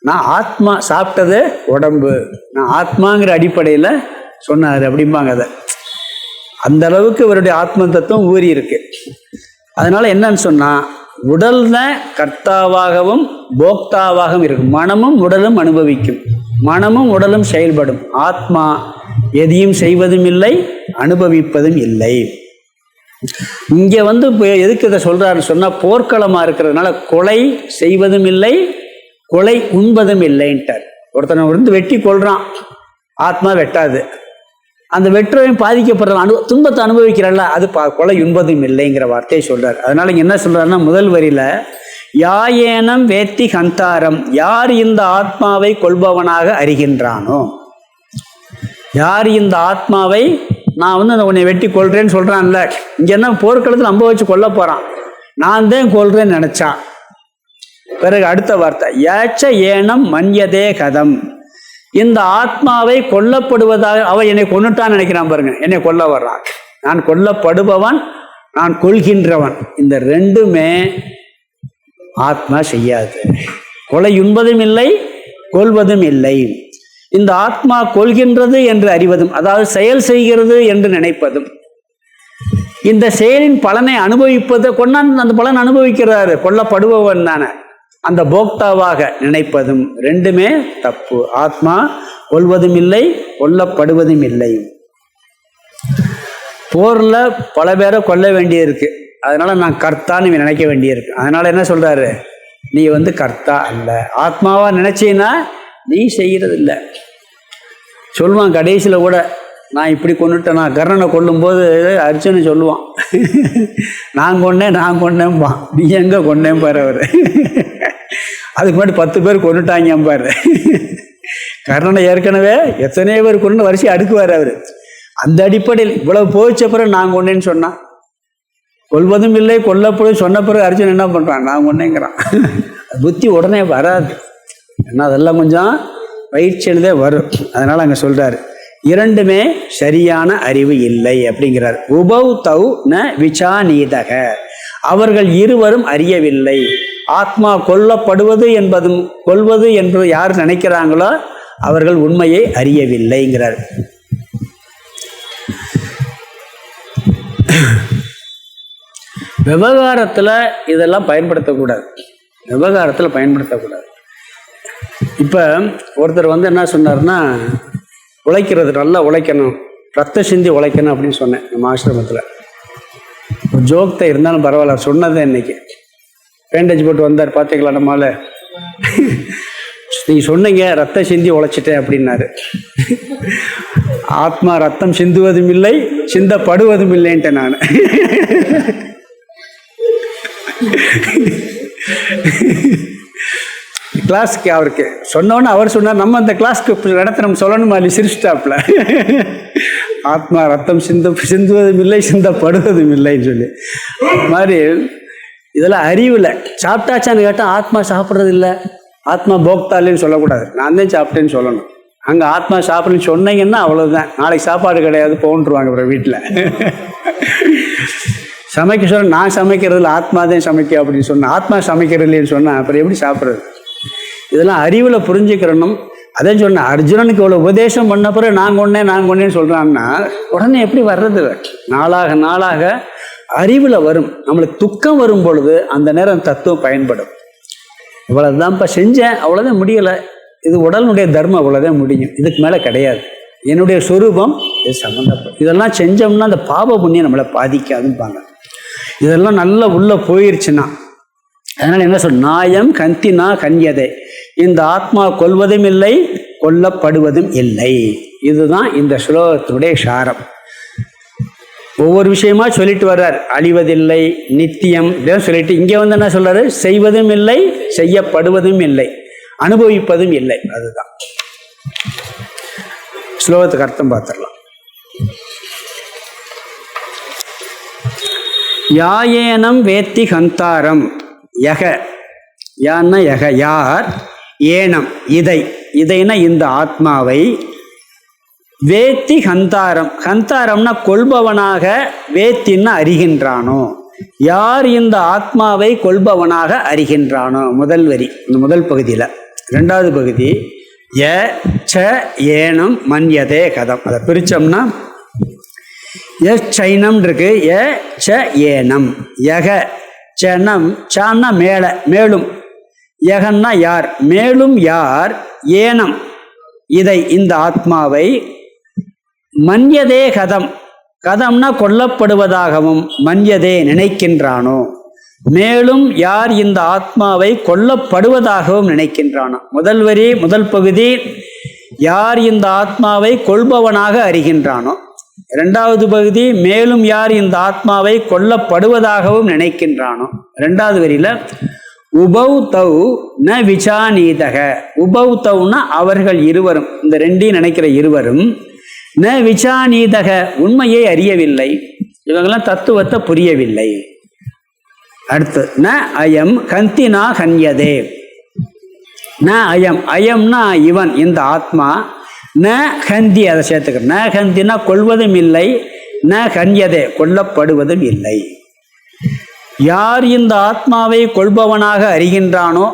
Speaker 1: நான் ஆத்மா சாப்பிட்டது உடம்பு, நான் ஆத்மாங்கிற அடிப்படையில் சொன்னார் அப்படிம்பாங்க. அதை அந்த அளவுக்கு இவருடைய ஆத்ம தத்துவம் ஊறி இருக்கு. அதனால என்னன்னு சொன்னா, உடல் தான் கர்த்தாவாகவும் போக்தாவாகவும் இருக்கும். மனமும் உடலும் அனுபவிக்கும். மனமும் உடலும் செயல்படும். ஆத்மா எதையும் செய்வதும் இல்லை, அனுபவிப்பதும் இல்லை. இங்கே இப்போ எதுக்கு இதை சொல்கிறாருன்னு சொன்னால், போர்க்களமாக இருக்கிறதுனால கொலை செய்வதும் இல்லை, கொலை உண்பதும் இல்லைன்ட்டார். ஒருத்தனை வெட்டி கொள்கிறான், ஆத்மா வெட்டாது. அந்த வெற்றவையும் பாதிக்கப்படுற துன்பத்தை அனுபவிக்கிறல்ல, அது கொலை உண்பதும் இல்லைங்கிற வார்த்தையை சொல்கிறார். அதனால் இங்கே என்ன சொல்கிறாருன்னா, முதல் வரியில் யாயேனம் வேத்தி ஹந்தாரம், யார் இந்த ஆத்மாவை கொள்பவனாக அறிகின்றானோ, யார் இந்த ஆத்மாவை நான் உன்னை வெட்டி கொள்றேன்னு சொல்கிறான்ல, இங்கே என்ன போர்க்களத்தில் நம்ப வச்சு கொல்ல போகிறான், நான் தான் கொள்றேன்னு நினச்சான். பிறகு அடுத்த வார்த்தை ஏச்ச ஏனம் மன்யதே கதம், இந்த ஆத்மாவை கொல்லப்படுவதாக அவன் என்னை கொன்னுட்டான்னு நினைக்கிறான் பாருங்க, என்னை கொல்ல வர்றான். நான் கொல்லப்படுபவன், நான் கொள்கின்றவன், இந்த ரெண்டுமே ஆத்மா செய்யாது. கொலை உண்பதும் இல்லை, கொல்வதும் இல்லை. இந்த ஆத்மா கொள்கின்றது என்று அறிவதும், அதாவது செயல் செய்கிறது என்று நினைப்பதும், இந்த செயலின் பலனை அனுபவிப்பது, கொண்டாந்து அந்த பலன் அனுபவிக்கிறாரு கொல்லப்படுபவன் தானே, அந்த போக்தாவாக நினைப்பதும் ரெண்டுமே தப்பு. ஆத்மா கொல்வதும் இல்லை, கொல்லப்படுவதும் இல்லை. போர்ல பல பேரை கொல்ல வேண்டியிருக்கு, அதனால நான் கர்த்தான்னு நினைக்க வேண்டியிருக்கு. அதனால என்ன சொல்றாரு, நீ கர்த்தா அல்ல, ஆத்மாவா நினைச்சீன்னா நீ செய்கிறது இல்லை. சொல்லுவான் கடைசியில் கூட, நான் இப்படி கொண்டுட்டேன், நான் கர்ணனை கொல்லும்போது அர்ஜுனன் சொல்லுவான், நான் கொன்னேன்பான், நீ எங்கே கொன்னேன் பாரு. அவர் அதுக்கு முன்னாடி 10 பேர் கொண்டுட்டாங்க பாரு. கர்ணனை ஏற்கனவே எத்தனையோ பேர் கொண்டு வரிசை அடுக்குவார் அவர். அந்த அடிப்படையில் இவ்வளவு போயிச்ச பிறகு நான் கொண்டேன்னு சொன்னான், கொல்வதும் இல்லை, கொல்லப்படும் சொன்ன பிறகு அர்ஜுன் என்ன பண்ணுறான், நான் கொண்டேங்கிறான். புத்தி உடனே வராது, ஏன்னா அதெல்லாம் கொஞ்சம் பயிற்சியில்தே வரும். அதனால் அங்கே சொல்கிறார், இரண்டுமே சரியான அறிவு இல்லை அப்படிங்கிறார். உபவ் தௌ ந விசாநீதக, அவர்கள் இருவரும் அறியவில்லை. ஆத்மா கொல்லப்படுவது என்பதும் கொல்வது என்று யார் நினைக்கிறாங்களோ அவர்கள் உண்மையை அறியவில்லைங்கிறார். விவகாரத்தில் இதெல்லாம் பயன்படுத்தக்கூடாது, விவகாரத்தில் பயன்படுத்தக்கூடாது. இப்போ ஒருத்தர் என்ன சொன்னார்னா, உழைக்கிறது நல்லா உழைக்கணும், ரத்த சிந்தி உழைக்கணும் அப்படின்னு சொன்னேன் நம்ம ஆசிரமத்தில். ஒரு ஜோக்த இருந்தாலும் பரவாயில்ல, சொன்னதே இன்னைக்கு. பேண்டேஜ் போட்டு வந்தார், பார்த்தீங்களா நம்மால, நீங்கள் சொன்னீங்க ரத்த சிந்தி உழைச்சிட்டேன் அப்படின்னாரு. ஆத்மா ரத்தம் சிந்துவதும் இல்லை, சிந்தப்படுவதும் இல்லைன்ட்டு நான். கிளாஸ்க்கு அவருக்கு சொன்னோன்னு அவர் சொன்னார், நம்ம அந்த கிளாஸ்க்கு நடத்த நம்ம சொல்லணுமா இல்லை, சிரிச்சிட்டாப்ல. ஆத்மா ரத்தம் சிந்துவதும் இல்லை, சிந்தப்படுவதும் இல்லைன்னு சொல்லி. மாதிரி இதெல்லாம் அறிவில் சாப்பிட்டாச்சான்னு கேட்டால் ஆத்மா சாப்பிட்றது இல்லை, ஆத்மா போக்தாலேன்னு சொல்லக்கூடாது, நான் தான் சாப்பிட்டேன்னு சொல்லணும். அங்கே ஆத்மா சாப்பிட்றேன்னு சொன்னீங்கன்னா அவ்வளோதான், நாளைக்கு சாப்பாடு கிடையாது போன்றுவாங்க அப்புறம் வீட்டில். சமைக்க சொல்ல, நான் சமைக்கிறதுல ஆத்மா தான் சமைக்க அப்படின்னு சொன்னேன், ஆத்மா சமைக்கிறதுலேன்னு சொன்னால் அப்புறம் எப்படி சாப்பிட்றது? இதெல்லாம் அறிவில் புரிஞ்சுக்கிறணும். அதே சொன்னேன், அர்ஜுனனுக்கு இவ்வளோ உபதேசம் பண்ண பிறகு நான் கொண்டேன்னு சொல்கிறான்னா உடனே எப்படி வர்றது? நாளாக நாளாக அறிவில் வரும். நம்மளுக்கு துக்கம் வரும் பொழுது அந்த நேரம் தத்துவம் பயன்படும். இவ்வளோதான்ப்பா செஞ்சேன், அவ்வளோதான், முடியலை, இது உடலுடைய தர்மம், அவ்வளோதான் முடியும், இதுக்கு மேலே கிடையாது, என்னுடைய சொரூபம் இது சம்மந்தப்படும். இதெல்லாம் செஞ்சோம்னா அந்த பாப புண்ணியம் நம்மளை பாதிக்காதுப்பாங்க. இதெல்லாம் நல்லா உள்ளே போயிடுச்சுன்னா, அதனால் என்ன சொல், நாயம் கந்தினா கன்யதை, இந்த ஆத்மா கொல்வதும் இல்லை, கொல்லப்படுவதும் இல்லை. இதுதான் இந்த ஸ்லோகத்தினுடைய சாரம். ஒவ்வொரு விஷயமா சொல்லிட்டு வர்றார், அழிவதில்லை, நித்தியம், இதெல்லாம் சொல்லிட்டு இங்கே என்ன சொல்றாரு, செய்வதும் இல்லை, செய்யப்படுவதும் இல்லை, அனுபவிப்பதும் இல்லை. அதுதான் ஸ்லோகத்துக்கு அர்த்தம் பார்த்துடலாம். யாயேனம் வேத்தி ஹந்தாரம், யக யான்னா யக யார், ஏனம் இதைனா இந்த ஆத்மாவை, வேத்தி ஹந்தாரம், ஹந்தாரம்னா கொள்பவனாக, வேத்தின்னா அறிகின்றானோ, யார் இந்த ஆத்மாவை கொள்பவனாக அறிகின்றானோ. முதல் வரி இந்த முதல் பகுதியில். ரெண்டாவது பகுதி ய ச ஏனம் மன்யதே கதம், அதை பிரித்தோம்னா சைனம் இருக்கு, ய ச ஏனம், யக சனம், சான்னா மேலே மேலும், யகன்னா யார், மேலும் யார், ஏனம் இந்த ஆத்மாவை மன்யதே கதம், கதம்னா கொல்லப்படுவதாகவும், மன்யதே நினைக்கின்றானோ, மேலும் யார் இந்த ஆத்மாவை கொல்லப்படுவதாகவும் நினைக்கின்றானோ. முதல் வரி முதல் பகுதி யார் இந்த ஆத்மாவை கொள்பவனாக அறிகின்றானோ. இரண்டாவது பகுதி மேலும் யார் இந்த ஆத்மாவை கொல்லப்படுவதாகவும் நினைக்கின்றானோ. இரண்டாவது வரியில உபௌ தௌ ந விசானீதக, உபௌ தௌனா அவர்கள் இருவரும், இந்த ரெண்டையும் நினைக்கிற இருவரும், ந விசானீதக உண்மையை அறியவில்லை, இவங்கெல்லாம் தத்துவத்தை புரியவில்லை. அடுத்து ந அயம் கந்தினா கன்யதே, ந அயம், அயம்னா இவன் இந்த ஆத்மா, ந கந்தி அதை சேர்த்துக்க, ந கந்தினா கொள்வதும் இல்லை, ந கன்யதே கொல்லப்படுவதும் இல்லை. யார் இந்த ஆத்மாவை கொள்பவனாக அறிகின்றானோ,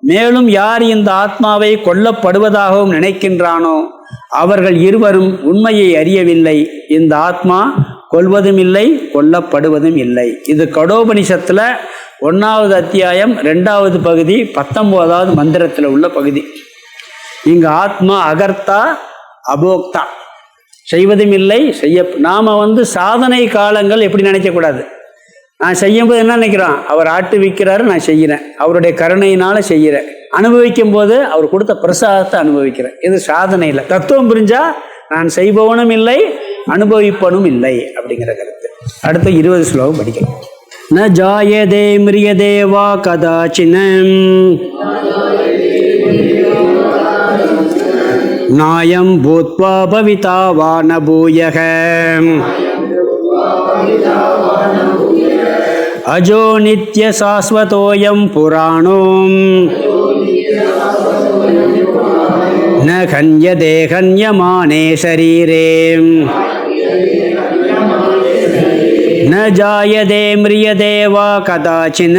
Speaker 1: மேலும் யார் இந்த ஆத்மாவை கொல்லப்படுவதாகவும் நினைக்கின்றானோ, அவர்கள் இருவரும் உண்மையை அறியவில்லை. இந்த ஆத்மா கொள்வதும் இல்லை, கொல்லப்படுவதும் இல்லை. இது கடோபனிஷத்துல 1வது அத்தியாயம் 2வது பகுதி 19வது மந்திரத்தில் உள்ள பகுதி. இங்கு ஆத்மா அகர்த்தா அபோக்தா, செய்வதும் இல்லை, நாம சாதனை காலங்கள் எப்படி நினைக்கக்கூடாது. நான் செய்யும்போது என்ன நினைக்கிறோம், அவர் ஆட்டுவிக்கிறாரு, நான் செய்கிறேன், அவருடைய கருணையினால செய்கிறேன், அனுபவிக்கும் போது அவர் கொடுத்த பிரசாதத்தை அனுபவிக்கிறேன். இது சாதனை இல்லை. தத்துவம் புரிஞ்சா நான் செய்பவனும் இல்லை, அனுபவிப்பனும் இல்லை அப்படிங்கிற கருத்து. அடுத்து 20 ஸ்லோகம் படிக்கலாம். ந ஜாயதே மிரியதே வா கதாச்சினம் நாயம் பூத்வா பவிதா வா ந பூயக அஜோ நித்ய சாஸ்வதோயம் புராணோ ந கன்யதே கன்யமானே ஷரீரே ந ஜாயதே மிரியதே வா கதாச்சின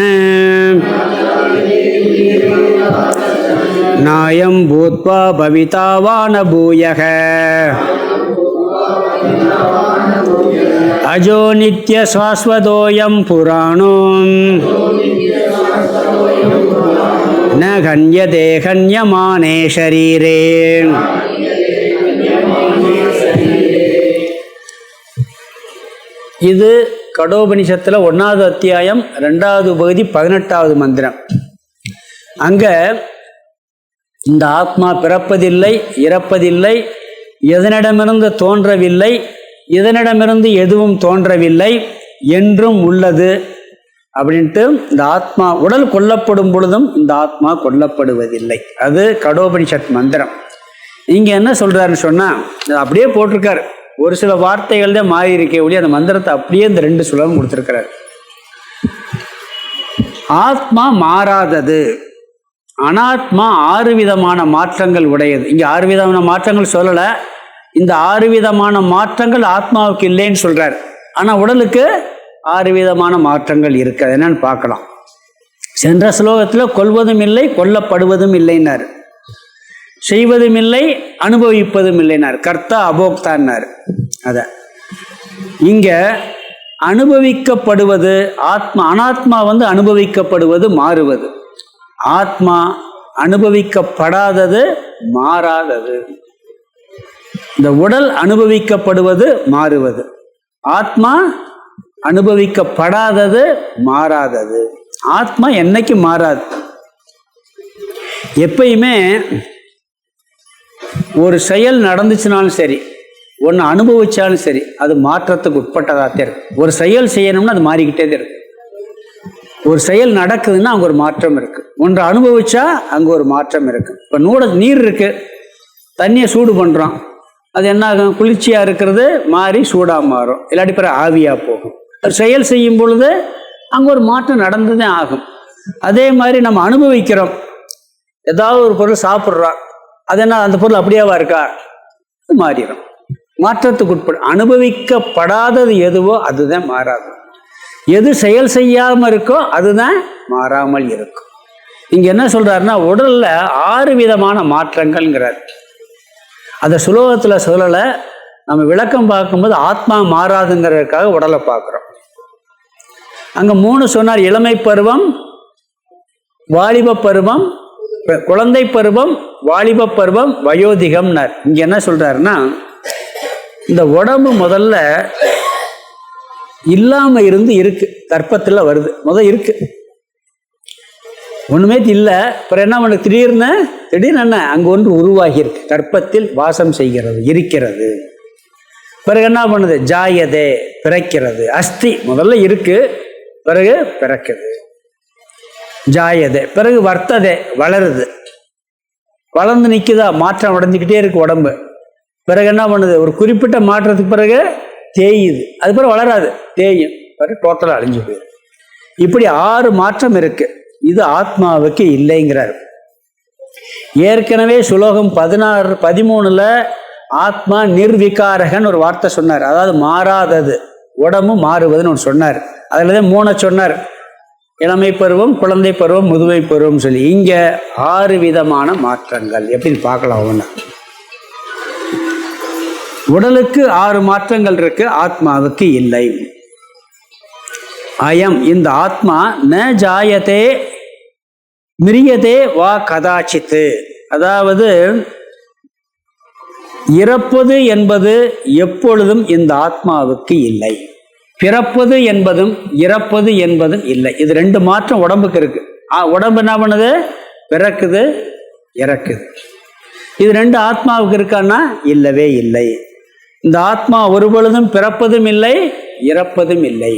Speaker 1: நாயம் பூத்வா பவிதா வா ந பூயக அஜோ நித்ய சாஸ்வதோயம் புராணோ ந கன்யதே கன்யமானே ஷரீரே. இது கடோபனிஷத்தில் 1வது அத்தியாயம் 2வது பகுதி 18வது மந்திரம். அங்க இந்த ஆத்மா பிறப்பதில்லை, இறப்பதில்லை, எதனிடமிருந்து தோன்றவில்லை, இதனிடமிருந்து எதுவும் தோன்றவில்லை, என்றும் உள்ளது அப்படின்ட்டு இந்த ஆத்மா உடல் கொல்லப்படும் பொழுதும் இந்த ஆத்மா கொல்லப்படுவதில்லை. அது கடோபனிஷத் மந்திரம். இங்கே என்ன சொல்கிறாருன்னு சொன்னால், அப்படியே போட்டிருக்காரு, ஒரு சில வார்த்தைகள் தான் மாறி இருக்கே ஒளி, அந்த மந்திரத்தை அப்படியே இந்த 2 சுலகம் கொடுத்துருக்கிறார். ஆத்மா மாறாதது, அனாத்மா 6 விதமான மாற்றங்கள் உடையது. இங்கே 6 விதமான மாற்றங்கள் சொல்லலை, இந்த 6 விதமான மாற்றங்கள் ஆத்மாவுக்கு இல்லைன்னு சொல்கிறார். ஆனால் உடலுக்கு 6 விதமான மாற்றங்கள் இருக்கு. அது என்னன்னு பார்க்கலாம். சென்ற ஸ்லோகத்தில் கொல்வதும் இல்லை, கொல்லப்படுவதும் இல்லைன்னார், செய்வதும் இல்லை, அனுபவிப்பதும் இல்லைனார், கர்த்தா அபோக்தான்னார். அத இங்க அனுபவிக்கப்படுவது ஆத்மா, அனாத்மா அனுபவிக்கப்படுவது மாறுவது, ஆத்மா அனுபவிக்கப்படாதது மாறாதது. இந்த உடல் அனுபவிக்கப்படுவது மாறுவது, ஆத்மா அனுபவிக்கப்படாதது மாறாதது. ஆத்மா என்னைக்கு மாறாது. எப்பயுமே ஒரு செயல் நடந்துச்சுனாலும் சரி, ஒன்று அனுபவிச்சாலும் சரி, அது மாற்றத்துக்கு உட்பட்டதாகத்தே இருக்கு. ஒரு செயல் செய்யணும்னா அது மாறிக்கிட்டே தான் இருக்கு. ஒரு செயல் நடக்குதுன்னா அங்கே ஒரு மாற்றம் இருக்கு. ஒன்று அனுபவிச்சா அங்கே ஒரு மாற்றம் இருக்கு. இப்போ நீர் இருக்கு, தண்ணியை சூடு பண்ணுறோம், அது என்ன ஆகும், குளிர்ச்சியாக இருக்கிறது மாறி சூடாக மாறும், இல்லாட்டி பிற ஆவியாக போகும். செயல் செய்யும் பொழுது அங்கே ஒரு மாற்றம் நடந்துதான் ஆகும். அதே மாதிரி நம்ம அனுபவிக்கிறோம், ஏதாவது ஒரு பொருள் சாப்பிட்றோம், அது என்ன அந்த பொருள் அப்படியேவா இருக்கா, மாறிடும், மாற்றத்துக்கு உட்படும். அனுபவிக்கப்படாதது எதுவோ அதுதான் மாறாது. எது செயல் செய்யாமல் இருக்கோ அதுதான் மாறாமல் இருக்கும். இங்க என்ன சொல்றாருன்னா, உடல்ல 6 விதமான மாற்றங்கள்ங்கிறார். அதை சுலோகத்தில் சொல்லலை, நம்ம விளக்கம் பார்க்கும்போது ஆத்மா மாறாதுங்கிறதுக்காக உடலை பார்க்குறோம். அங்கே 3 சொன்னார், இளமை பருவம், வாலிப பருவம், குழந்தை பருவம், வாலிப பருவம், வயோதிகம்னார். இங்க என்ன சொல்றாருன்னா, இந்த உடம்பு முதல்ல இல்லாம இருந்து இருக்கு, கர்ப்பத்தில் வருது, இருக்கு, ஒண்ணுமே இல்லை. அப்புறம் என்ன பண்ண, திடீர்னு என்ன அங்க ஒன்று உருவாகி இருக்கு, கர்ப்பத்தில் வாசம் செய்கிறது, இருக்கிறது. பிறகு என்ன பண்ணுது, ஜாயதே, பிறக்கிறது. அஸ்தி முதல்ல இருக்கு, பிறகு பிறக்குது. ஜாயதே, பிறகு வர்த்ததே, வளருது, வளர்ந்து நிற்குதா, மாற்றம் அடைஞ்சிக்கிட்டே இருக்கு உடம்பு. பிறகு என்ன பண்ணுது, ஒரு குறிப்பிட்ட மாற்றத்துக்கு பிறகு தேயுது, அது பிறகு வளராது, தேயும், பிறகு டோட்டலாக அழிஞ்சு போயிடும். இப்படி 6 மாற்றம் இருக்கு. இது ஆத்மாவுக்கு இல்லைங்கிறார். ஏற்கனவே சுலோகம் 13 ஆத்மா நிர்விகாரகன் ஒரு வார்த்தை சொன்னார். அதாவது மாறாதது, உடம்பு மாறுவதுன்னு ஒன்று சொன்னார். அதில் தான் 3 சொன்னார், இளமை பருவம், குழந்தை பருவம், முதுமை பருவம் சொல்லி. இங்க 6 விதமான மாற்றங்கள். எப்படின்னு பார்க்கலாம். ஒன்று, உடலுக்கு 6 மாற்றங்கள் இருக்கு, ஆத்மாவுக்கு இல்லை. அயம், இந்த ஆத்மா ந ஜாயதே மிரியதே வா கதாச்சித்து. அதாவது இறப்பது என்பது எப்பொழுதும் இந்த ஆத்மாவுக்கு இல்லை. பிறப்பது என்பதும் இறப்பது என்பதும் இல்லை. இது 2 மாற்றம் உடம்புக்கு இருக்கு. உடம்பு என்ன பண்ணுது, பிறக்குது, இறக்குது. இது 2 ஆத்மாவுக்கு இருக்கான்னா இல்லவே இல்லை. இந்த ஆத்மா ஒரு பொழுதும் பிறப்பதும் இல்லை, இறப்பதும் இல்லை.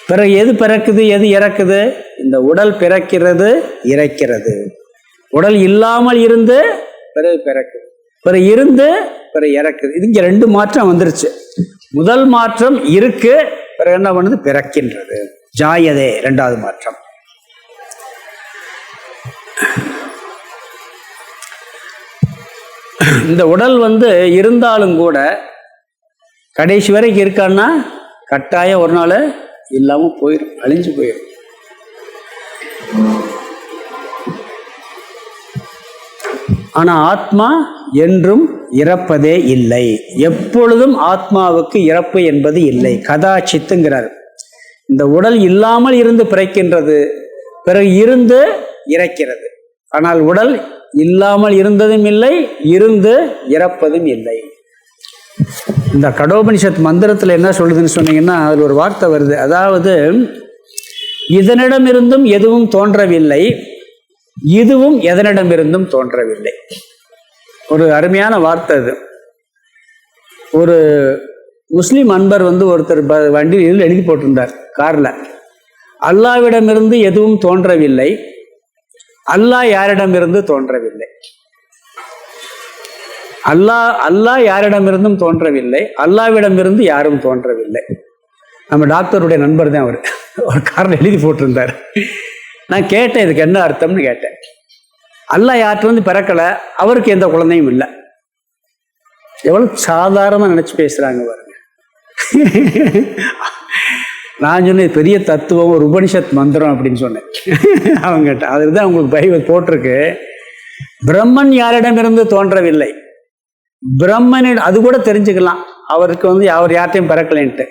Speaker 1: பிறகு எது பிறக்குது, எது இறக்குது? இந்த உடல் பிறக்கிறது, இறக்கிறது. உடல் இல்லாமல் இருந்து பிறகு பிறக்குது, பிறகு இருந்து பிறகு இறக்குது. இது இங்க 2 மாற்றம் வந்துருச்சு. முதல் மாற்றம் இருக்கு, பிறகு என்ன பண்ணுது, பிறக்கின்றது, ஜாயதே. 2வது மாற்றம். இந்த உடல் இருந்தாலும் கூட கடைசி வரைக்கும் இருக்கான்னா கட்டாயம் ஒரு நாள் இல்லாம போயிடும், அழிஞ்சு போயிடும். ஆனா ஆத்மா என்றும் இறப்பதே இல்லை. எப்பொழுதும் ஆத்மாவுக்கு இறப்பு என்பது இல்லை. கதாச்சித்துங்கிறார். இந்த உடல் இல்லாமல் இருந்து பிறக்கின்றது, பிறகு இருந்து இறக்கிறது. ஆனால் உடல் இல்லாமல் இருந்ததும் இல்லை, இருந்து இறப்பதும் இல்லை. இந்த கடோபனிஷத் மந்திரத்தில் என்ன சொல்லுதுன்னு சொன்னீங்கன்னா, அதில் ஒரு வார்த்தை வருது. அதாவது இதனிடமிருந்தும் எதுவும் தோன்றவில்லை, இதுவும் எதனிடமிருந்தும் தோன்றவில்லை. ஒரு அருமையான வார்த்தை அது. ஒரு முஸ்லீம் அன்பர் ஒருத்தர் வண்டியில் எழுதி போட்டிருந்தார் காரில், அல்லாவிடமிருந்து எதுவும் தோன்றவில்லை, அல்லாஹ் யாரிடமிருந்து தோன்றவில்லை. அல்லாஹ் யாரிடமிருந்தும் தோன்றவில்லை, அல்லாவிடமிருந்து யாரும் தோன்றவில்லை. நம்ம டாக்டருடைய நண்பர் தான் அவர், ஒரு காரில் எழுதி போட்டிருந்தார். நான் கேட்டேன், இதுக்கு என்ன அர்த்தம்னு கேட்டேன். அல்லாஹ் யார்கிட்ட பிறக்கலை, அவருக்கு எந்த குழந்தையும் இல்லை. எவ்வளவு சாதாரணமாக நினச்சி பேசுகிறாங்க பாருங்க. நான் சொன்னேன் பெரிய தத்துவம், ஒரு உபனிஷத் மந்திரம் அப்படின்னு சொன்னேன் அவங்ககிட்ட. அதுக்கு தான் உங்களுக்கு பைபிள் போட்டிருக்கு, பிரம்மன் யாரிடமிருந்து தோன்றவில்லை. பிரம்மனிட அது கூட தெரிஞ்சுக்கலாம், அவருக்கு அவர் யார்ட்டையும் பிறக்கலைன்ட்டு.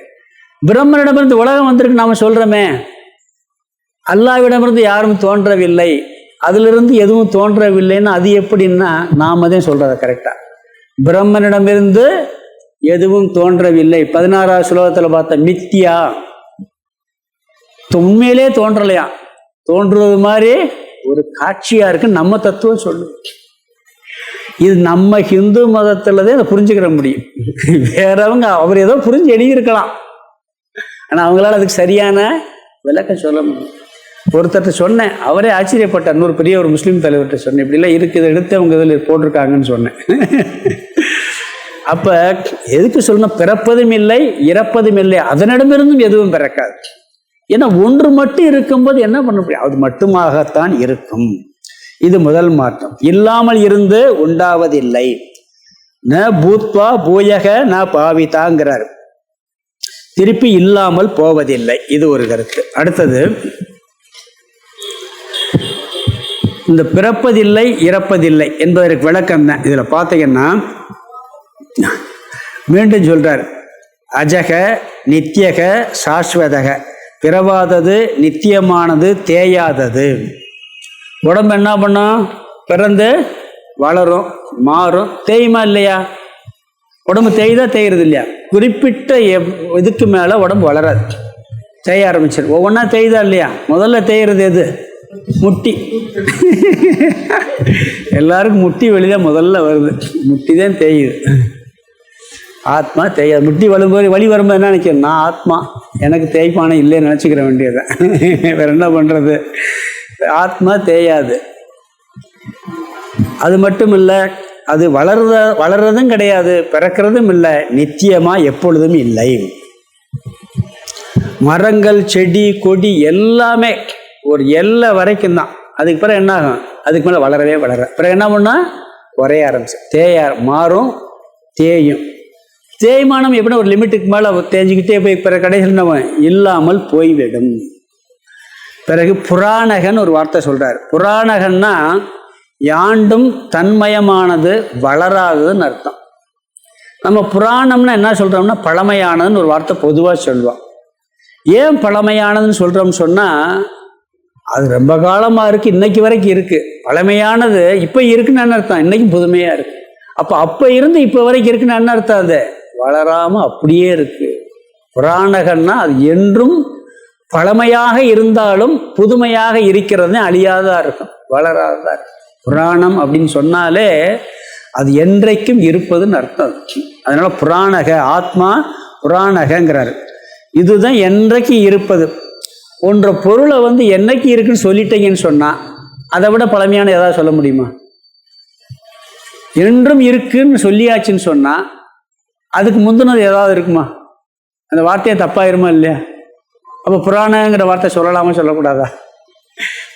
Speaker 1: பிரம்மனிடமிருந்து உலகம் வந்திருக்கு நாம சொல்றோமே, அல்லாவிடமிருந்து யாரும் தோன்றவில்லை, அதிலிருந்து எதுவும் தோன்றவில்லைன்னு அது எப்படின்னா நாம தான் சொல்றத கரெக்டா. பிரம்மனிடமிருந்து எதுவும் தோன்றவில்லை. 16வது ஸ்லோகத்தில் பார்த்த மித்தியா, உண்மையிலே தோன்றலையா, தோன்றுவது மாதிரி ஒரு காட்சியா இருக்கு நம்ம தத்துவம் சொல்லு. இது நம்ம ஹிந்து மதத்துலதான் அதை புரிஞ்சுக்கிற முடியும். வேறவங்க அவர் ஏதோ புரிஞ்சு எழுதியிருக்கலாம், ஆனா அவங்களால அதுக்கு சரியான விளக்கம் சொல்ல முடியும். ஒருத்தர் சொன்னேன், அவரே ஆச்சரியப்பட்டார். இன்னொரு பெரிய ஒரு முஸ்லீம் தலைவர்கிட்ட சொன்னேன், இப்படிலாம் இருக்குது, எடுத்து அவங்க இதில் போட்டிருக்காங்கன்னு சொன்னேன். அப்ப எதுக்கு சொல்லணும், பிறப்பதும் இல்லை இறப்பதும் இல்லை, அதனிடமிருந்தும் எதுவும் பிறக்காது. ஏன்னா ஒன்று மட்டும் இருக்கும்போது என்ன பண்ண முடியும், அது மட்டுமாகத்தான் இருக்கும். இது முதல் மாற்றம். இல்லாமல் இருந்து உண்டாவதில்லை. ந பூத்வா பூயக ந பாவிதாங்கிறார். திருப்பி இல்லாமல் போவதில்லை. இது ஒரு கருத்து. அடுத்தது, இந்த பிறப்பதில்லை இறப்பதில்லை என்பதற்கு விளக்கம் தான். இதுல பார்த்தீங்கன்னா மீண்டும் சொல்றார், அஜக நித்தியக சாஸ்வதக, பிறவாதது, நித்தியமானது, தேயாதது. உடம்பு என்ன பண்ணும்? பிறந்து வளரும், மாறும், தேயுமா இல்லையா? உடம்பு தேய்தா தேய்கிறது இல்லையா? குறிப்பிட்ட இதுக்கு மேலே உடம்பு வளராது, தேய ஆரம்பிச்சிடும். ஒவ்வொன்றா தேய்தா இல்லையா? முதல்ல தேய்கிறது எது? முட்டி. எல்லாருக்கும் முட்டி வலிதான் முதல்ல வருது, முட்டி தான் தேயுது. ஆத்மா தேயாது. முட்டி வலி வரும்போது என்ன நினைக்கிறேன்? நான் ஆத்மா, எனக்கு தேய்ப்பானே இல்லைன்னு நினச்சிக்கிற வேண்டியதுதான். வேற என்ன பண்ணுறது? ஆத்மா தேயாது. அது மட்டும் இல்லை, அது வளர்றதும் கிடையாது, பிறக்கிறதும் இல்லை, நித்தியமாக எப்பொழுதும் இல்லை. மரங்கள், செடி, கொடி எல்லாமே ஒரு எல்லை வரைக்கும் தான். அதுக்கு பிறகு என்ன ஆகும்? அதுக்கு மேலே வளரவே பிறகு என்ன பண்ணால் குறைய ஆரம்பிச்சு, மாறும், தேயும். தேய்மானம் எப்படின்னா ஒரு லிமிட்டுக்கு மேலே தேஞ்சிக்கிட்டே போய் பிறகு கடைசியில் நம்ம இல்லாமல் போய்விடும். பிறகு புராணகன் ஒரு வார்த்தை சொல்கிறார். புராணகன்னா யாண்டும் தன்மயமானது, வளராததுன்னு அர்த்தம். நம்ம புராணம்னா என்ன சொல்கிறோம்னா பழமையானதுன்னு ஒரு வார்த்தை பொதுவாக சொல்லுவோம். ஏன் பழமையானதுன்னு சொல்கிறோம்னு சொன்னால், அது ரொம்ப காலமாக இருக்குது, இன்னைக்கு வரைக்கும் இருக்குது. பழமையானது இப்போ இருக்குன்னு என்ன அர்த்தம்? இன்றைக்கும் புதுமையாக இருக்குது. அப்போ இருந்து இப்போ வரைக்கும் இருக்குன்னு என்ன அர்த்தம்? அது வளராமல் அப்படியே இருக்குது. புராணகன்னா அது என்றும் பழமையாக இருந்தாலும் புதுமையாக இருக்கிறது, அழியாததாக இருக்கும், வளராததாக இருக்கும். புராணம் அப்படின்னு சொன்னாலே அது என்றைக்கும் இருப்பதுன்னு அர்த்தம். அதனால புராணக, ஆத்மா புராணகங்கிறாரு. இதுதான் என்றைக்கு இருப்பது. ஒன்ற பொருளை என்னைக்கு இருக்குன்னு சொல்லிட்டீங்கன்னு சொன்னால் அதை விட பழமையான ஏதாவது சொல்ல முடியுமா? என்றும் இருக்குன்னு சொல்லியாச்சுன்னு சொன்னால் அதுக்கு முந்தினது ஏதாவது இருக்குமா? அந்த வார்த்தையை தப்பாயிருமா இல்லையா? அப்போ புராணங்கிற வார்த்தை சொல்லலாமா சொல்லக்கூடாதா?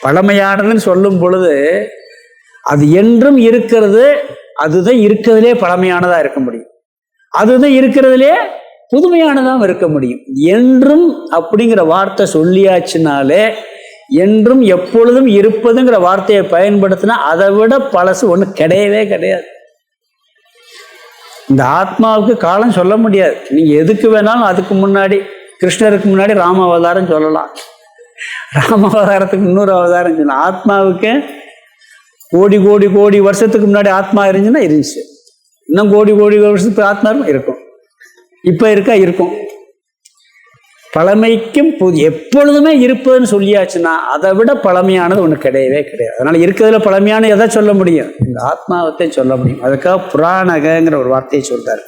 Speaker 1: பழமையானதுன்னு சொல்லும் பொழுது அது என்றும் இருக்கிறது, அதுதான் இருக்கிறதுலே பழமையானதாக இருக்க முடியும், அதுதான் இருக்கிறதுலே புதுமையானதாக இருக்க முடியும். என்றும் அப்படிங்கிற வார்த்தை சொல்லியாச்சுனாலே, என்றும் எப்பொழுதும் இருப்பதுங்கிற வார்த்தையை பயன்படுத்தினா அதை விட பழசு ஒன்று கிடையவே கிடையாது. இந்த ஆத்மாவுக்கு காலம் சொல்ல முடியாது. நீங்கள் எதுக்கு வேணாலும் அதுக்கு முன்னாடி, கிருஷ்ணருக்கு முன்னாடி ராம அவதாரம் சொல்லலாம், ராம அவதாரத்துக்கு இன்னொரு அவதாரம் சொல்லலாம். ஆத்மாவுக்கு கோடி கோடி கோடி வருஷத்துக்கு முன்னாடி ஆத்மா இருந்துச்சுன்னா இருந்துச்சு, இன்னும் கோடி கோடி வருஷத்துக்கு ஆத்மா இருக்கும், இப்போ இருக்கா இருக்கும். பழமைக்கும் எப்பொழுதுமே இருப்பதுன்னு சொல்லியாச்சுன்னா அதை விட பழமையானது ஒன்று கிடையவே கிடையாது. அதனால் இருக்கிறதுல பழமையான எதை சொல்ல முடியும்? இந்த ஆத்மாவத்தை சொல்ல முடியும். அதுக்காக புராணகங்கிற ஒரு வார்த்தையை சொல்றாரு.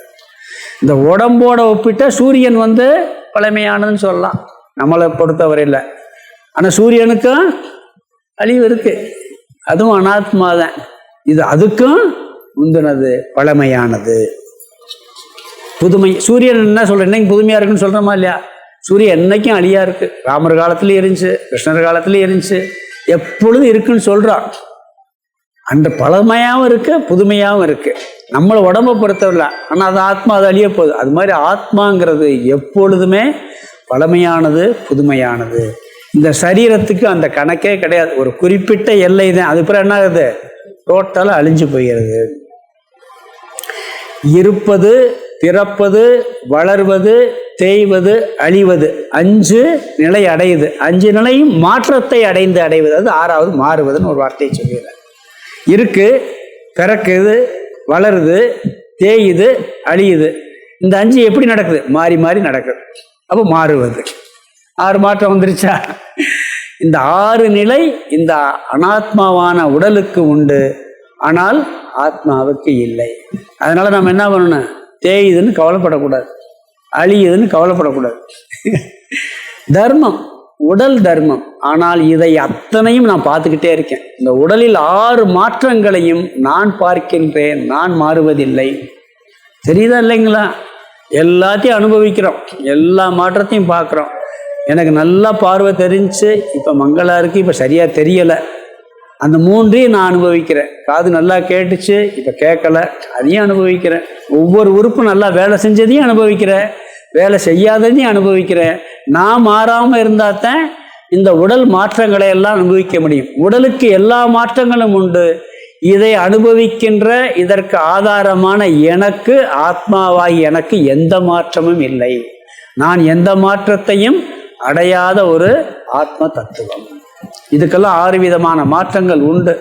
Speaker 1: இந்த உடம்போட ஒப்பிட்ட சூரியன் பழமையானதுன்னு சொல்லலாம் நம்மளை பொறுத்தவரையில். ஆனால் சூரியனுக்கும் அழிவு இருக்கு, அதுவும் அனாத்மா தான். இது அதுக்கும் முந்தினது, பழமையானது, புதுமை. சூரியன் என்ன சொல்ற, இன்னைக்கு புதுமையா இருக்குன்னு சொல்றோமா இல்லையா? சூரியன் என்னைக்கும் அழியா இருக்கு. ராமர் காலத்துலயும் இருந்துச்சு, கிருஷ்ணர் காலத்துலயும் இருந்துச்சு, எப்பொழுதும் இருக்குன்னு சொல்றான். அந்த பழமையாகவும் இருக்கு, புதுமையாகவும் இருக்கு. நம்மளை உடம்பை பொறுத்தவரை, ஆனால் அது ஆத்மா, அது அழிய போகுது. அது மாதிரி ஆத்மாங்கிறது எப்பொழுதுமே பழமையானது, புதுமையானது. இந்த சரீரத்துக்கு அந்த கணக்கே கிடையாது, ஒரு குறிப்பிட்ட எல்லை தான். அது பிறகு என்ன ஆகுது? டோட்டலாக அழிஞ்சு போகிறது. இருப்பது, பிறப்பது, வளர்வது, தேய்வது, அழிவது, 5 நிலை அடையுது. 5 நிலையும் மாற்றத்தை அடைவது. அது 6வது மாறுவதுன்னு ஒரு வார்த்தையை சொல்லுகிறார். இருக்கு, பிறக்குது, வளருது, தேயுது, அழியுது. இந்த 5 எப்படி நடக்குது? மாறி மாறி நடக்குது. அப்போ மாறுவது. 6 மாற்றம் வந்துருச்சா? இந்த 6 நிலை இந்த அனாத்மாவான உடலுக்கு உண்டு, ஆனால் ஆத்மாவுக்கு இல்லை. அதனால நம்ம என்ன பண்ணணும்? தேயுதுன்னு கவலைப்படக்கூடாது, அழியுதுன்னு கவலைப்படக்கூடாது. தர்மம், உடல் தர்மம். ஆனால் இதை அத்தனையும் நான் பார்த்துக்கிட்டே இருக்கேன். இந்த உடலில் 6 மாற்றங்களையும் நான் பார்க்கின்றேன், நான் மாறுவதில்லை. தெரியுதா இல்லைங்களா? எல்லாத்தையும் அனுபவிக்கிறோம், எல்லா மாற்றத்தையும் பார்க்குறோம். எனக்கு நல்லா பார்வை தெரிஞ்சு, இப்போ மங்களா இருக்குது, இப்போ சரியாக தெரியலை, அந்த 3ஐயும் நான் அனுபவிக்கிறேன். காது நல்லா கேட்டுச்சு, இப்போ கேட்கல, அதையும் அனுபவிக்கிறேன். ஒவ்வொரு உறுப்பும் நல்லா வேலை செஞ்சதையும் அனுபவிக்கிறேன், வேலை செய்யாததையும் அனுபவிக்கிறேன். நான் மாறாமல் இருந்தால் தான் இந்த உடல் மாற்றங்களை எல்லாம் அனுபவிக்க முடியும். உடலுக்கு எல்லா மாற்றங்களும் உண்டு. இதை அனுபவிக்கின்ற, இதற்கு ஆதாரமான எனக்கு, ஆத்மாவாகி எனக்கு எந்த மாற்றமும் இல்லை. நான் எந்த மாற்றத்தையும் அடையாத ஒரு ஆத்ம தத்துவம். இதுக்கெல்லாம் 6 விதமான மாற்றங்கள் உண்டு.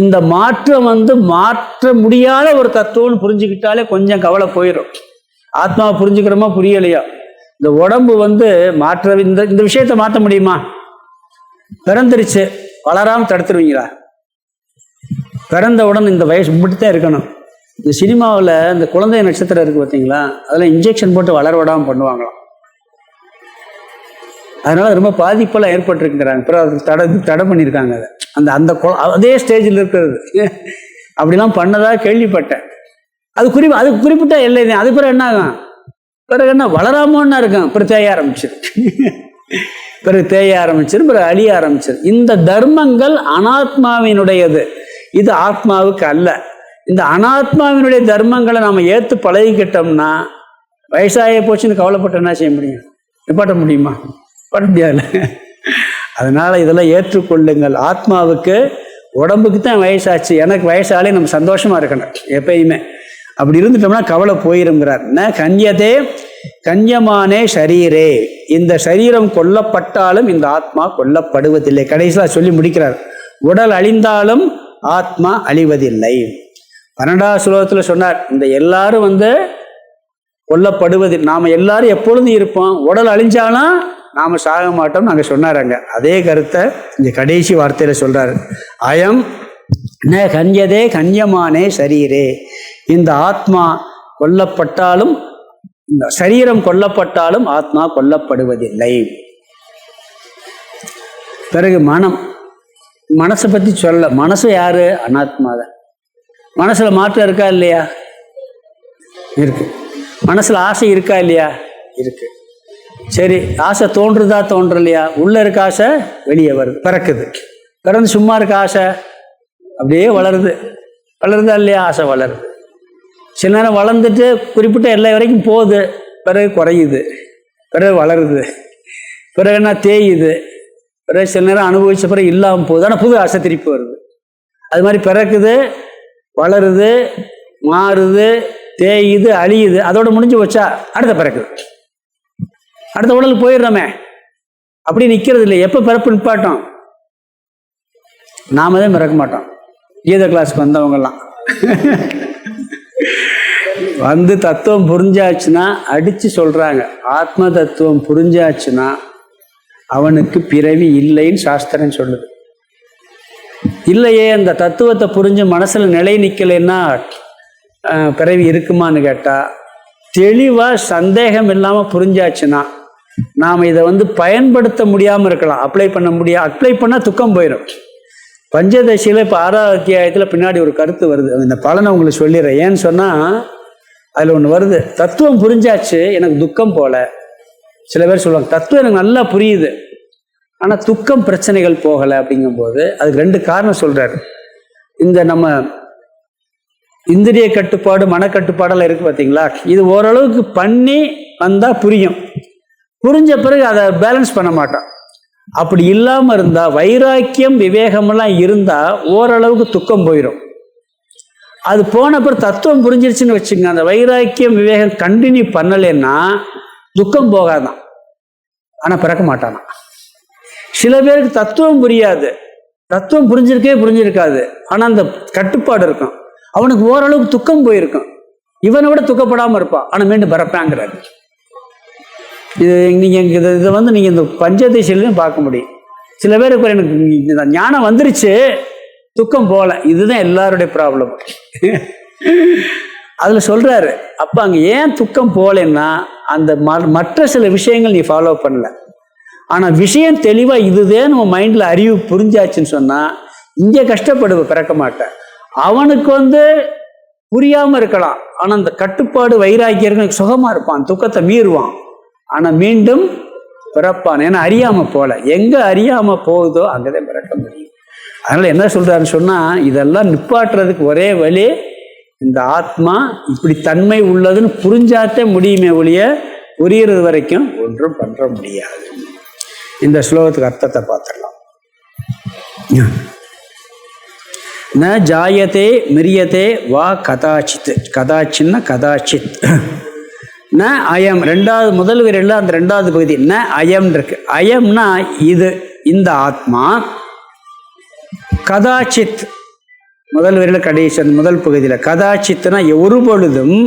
Speaker 1: இந்த மாற்றம் மாற்ற முடியாத ஒரு தத்துவம்னு புரிஞ்சுக்கிட்டாலே கொஞ்சம் கவலை போயிடும். ஆத்மாவை புரிஞ்சுக்கிறோமா புரியலையா? இந்த உடம்பு மாற்ற இந்த விஷயத்தை மாற்ற முடியுமா? பிறந்துருச்சு, வளராமல் தடுத்துருவீங்களா? பிறந்தவுடன் இந்த வயசு இப்படித்தான் இருக்கணும். இந்த சினிமாவில் இந்த குழந்தை நட்சத்திரம் இருக்குது பார்த்தீங்களா, அதில் இன்ஜெக்ஷன் போட்டு வளர விடாமல் பண்ணுவாங்களாம். அதனால் ரொம்ப பாதிப்பெல்லாம் ஏற்பட்டுருக்குறாங்க. அப்புறம் அதுக்கு தடை பண்ணியிருக்காங்க. அதை அந்த அதே ஸ்டேஜில் இருக்கிறது அப்படிலாம் பண்ணதாக கேள்விப்பட்டேன். அதுக்கு குறிப்பிட்ட எல்லை தான். அது பிறகு என்ன ஆகும்? பிறகு என்ன வளராமன்னா இருக்கும். பிறகு தேய ஆரம்பிச்சிரு பிறகு அழிய ஆரம்பிச்சிரு. இந்த தர்மங்கள் அனாத்மாவினுடையது, இது ஆத்மாவுக்கு அல்ல. இந்த அனாத்மாவினுடைய தர்மங்களை நாம் ஏற்று பழகிக்கிட்டோம்னா வயசாக போச்சுன்னு கவலைப்பட்டு என்ன செய்ய முடியும்? நிப்பாட்ட முடியுமா? பண்ண முடியாது. அதனால இதெல்லாம் ஏற்றுக்கொள்ளுங்கள். ஆத்மாவுக்கு, உடம்புக்கு தான் வயசாச்சு, எனக்கு வயசாலே நம்ம சந்தோஷமா இருக்கணும் எப்பயுமே. அப்படி இருந்துட்டோம்னா கவலை போயிருங்கிறார். ந கன்யதே கன்யமானே ஷரீரே, இந்த சரீரம் கொல்லப்பட்டாலும் இந்த ஆத்மா கொல்லப்படுவதில்லை. கடைசியில் சொல்லி முடிக்கிறார், உடல் அழிந்தாலும் ஆத்மா அழிவதில்லை. 12வது ஸ்லோகத்தில் சொன்னார், இந்த எல்லாரும் கொல்லப்படுவதில்லை. நாம் எல்லாரும் எப்பொழுதும் இருப்போம், உடல் அழிஞ்சாலும் நாம் சாக மாட்டோம் நாங்கள் சொன்னாருங்க. அதே கருத்தை இந்த கடைசி வார்த்தையில் சொல்கிறார். அயம் ந கன்யதே கன்யமானே சரீரே, இந்த ஆத்மா கொல்லப்பட்டாலும், இந்த சரீரம் கொல்லப்பட்டாலும் ஆத்மா கொல்லப்படுவதில்லை. பிறகு மனசை பற்றி சொல்ல, மனசு யாரு? அனாத்மாதான். மனசுல மாற்றம் இருக்கா இல்லையா? இருக்கு. மனசுல ஆசை இருக்கா இல்லையா? இருக்கு. சரி, ஆசை தோன்றுதா தோன்றலையா? உள்ள இருக்க ஆசை வெளியே வருது, பிறக்குது. பிறந்து சும்மா இருக்க ஆசை அப்படியே வளருதா இல்லையா? ஆசை வளருது. சில நேரம் வளர்ந்துட்டு குறிப்பிட்ட எல்லை வரைக்கும் போகுது, பிறகு குறையுது, பிறகு வளருது, பிறகு என்ன தேயுது, பிறகு சில நேரம் அனுபவிச்ச பிறகு இல்லாமல் போகுது, ஆனால் புது ஆசை திருப்பி வருது. அது மாதிரி பிறக்குது, வளருது, மாறுது, தேயுது, அழியுது. அதோட முடிஞ்சு வச்சா அடுத்த பிறக்குது, அடுத்த உடலுக்கு போயிடுறோமே. அப்படி நிற்கிறது இல்லை. எப்போ பிறப்பு நிப்பாட்டோம்? நாம தான் பிறக்க மாட்டோம். கீத கிளாஸ்க்கு வந்தவங்கெல்லாம் தத்துவம் புரிஞ்சாச்சுன்னா அடித்து சொல்கிறாங்க, ஆத்ம தத்துவம் புரிஞ்சாச்சுன்னா அவனுக்கு பிறவி இல்லைன்னு சாஸ்திரம் சொல்லுது. இல்லையே, அந்த தத்துவத்தை புரிஞ்சு மனசில் நிலை நிற்கலைன்னா பிறவி இருக்குமான்னு கேட்டால், தெளிவாக சந்தேகம் இல்லாமல் புரிஞ்சாச்சுன்னா நாம் இதை பயன்படுத்த முடியாமல் இருக்கலாம், அப்ளை பண்ணால் துக்கம் போயிடும். பஞ்சதசியில் இப்போ 6வது அத்தியாயத்தில் பின்னாடி ஒரு கருத்து வருது. இந்த பலனை உங்களுக்கு சொல்லிடுறேன். ஏன்னு சொன்னால் அதில் ஒன்று வருது, தத்துவம் புரிஞ்சாச்சு எனக்கு துக்கம் போல. சில பேர் சொல்லுவாங்க தத்துவம் எனக்கு நல்லா புரியுது ஆனால் துக்கம் பிரச்சனைகள் போகலை. அப்படிங்கும்போது அதுக்கு 2 காரணம் சொல்கிறார். இந்த நம்ம இந்திரிய கட்டுப்பாடு மனக்கட்டுப்பாடெல்லாம் இருக்குது பார்த்தீங்களா, இது ஓரளவுக்கு பண்ணி வந்தால் புரியும். புரிஞ்ச பிறகு அதை பேலன்ஸ் பண்ண மாட்டான். அப்படி இல்லாமல் இருந்தால், வைராக்கியம் விவேகமெல்லாம் இருந்தால் ஓரளவுக்கு துக்கம் போயிடும். அது போன பிறகு தத்துவம் புரிஞ்சிருச்சுன்னு வச்சுங்க, அந்த வைராக்கியம் விவேகம் கண்டினியூ பண்ணலைன்னா துக்கம் போகாதான், ஆனால் பிறக்க மாட்டானா. சில பேருக்கு தத்துவம் புரியாது, தத்துவம் புரிஞ்சிருக்காது, ஆனால் அந்த கட்டுப்பாடு இருக்கும், அவனுக்கு ஓரளவுக்கு துக்கம் போயிருக்கும். இவனை விட துக்கப்படாமல் இருப்பான், ஆனால் மீண்டும் பிறப்பாங்கிறாரு. இது நீங்கள் இதை நீங்கள் இந்த பஞ்சதசிலையும் பார்க்க முடியும். சில பேருக்கு எனக்கு ஞானம் வந்துருச்சு, துக்கம் போகல. இதுதான் எல்லாருடைய ப்ராப்ளம். அதில் சொல்கிறாரு, அப்போ அங்கே ஏன் துக்கம் போகலைன்னா அந்த மற்ற சில விஷயங்கள் நீ ஃபாலோ பண்ணல. ஆனால் விஷயம் தெளிவாக இதுதான் நம்ம மைண்டில் அறிவு புரிஞ்சாச்சுன்னு சொன்னால் இங்கே கஷ்டப்படுவ, பிறக்க மாட்டேன். அவனுக்கு புரியாமல் இருக்கலாம், ஆனால் அந்த கட்டுப்பாடு வைராக்கியருக்கு சுகமாக இருப்பான், துக்கத்தை மீறுவான், ஆனால் மீண்டும் பிறப்பான். ஏன்னா அறியாமல் போகல. எங்கே அறியாமல் போகுதோ அங்கே தான் பிறக்க முடியும். அதனால் என்ன சொல்கிறாருன்னு சொன்னால், இதெல்லாம் நிப்பாட்டுறதுக்கு ஒரே வழி இந்த ஆத்மா இப்படி தன்மை உள்ளதுன்னு புரிஞ்சாத்தே முடியுமே ஒழிய புரிகிறது வரைக்கும் ஒன்றும் பண்ணுற முடியாது. இந்த ஸ்லோகத்துக்கு அர்த்தத்தை பார்த்துடலாம். ந ஜாயத்தே மிரியத்தே வா கதாச்சித், கதாச்சின்னா கதாச்சித். ந அயம், முதல் விரல்ல அந்த 2வது பகுதி ந அயம் இருக்கு. அயம்னா இது, இந்த ஆத்மா கதாச்சித், முதல் வரியில் கடைசி முதல் பகுதியில் கதாச்சித்னா ஒரு பொழுதும்,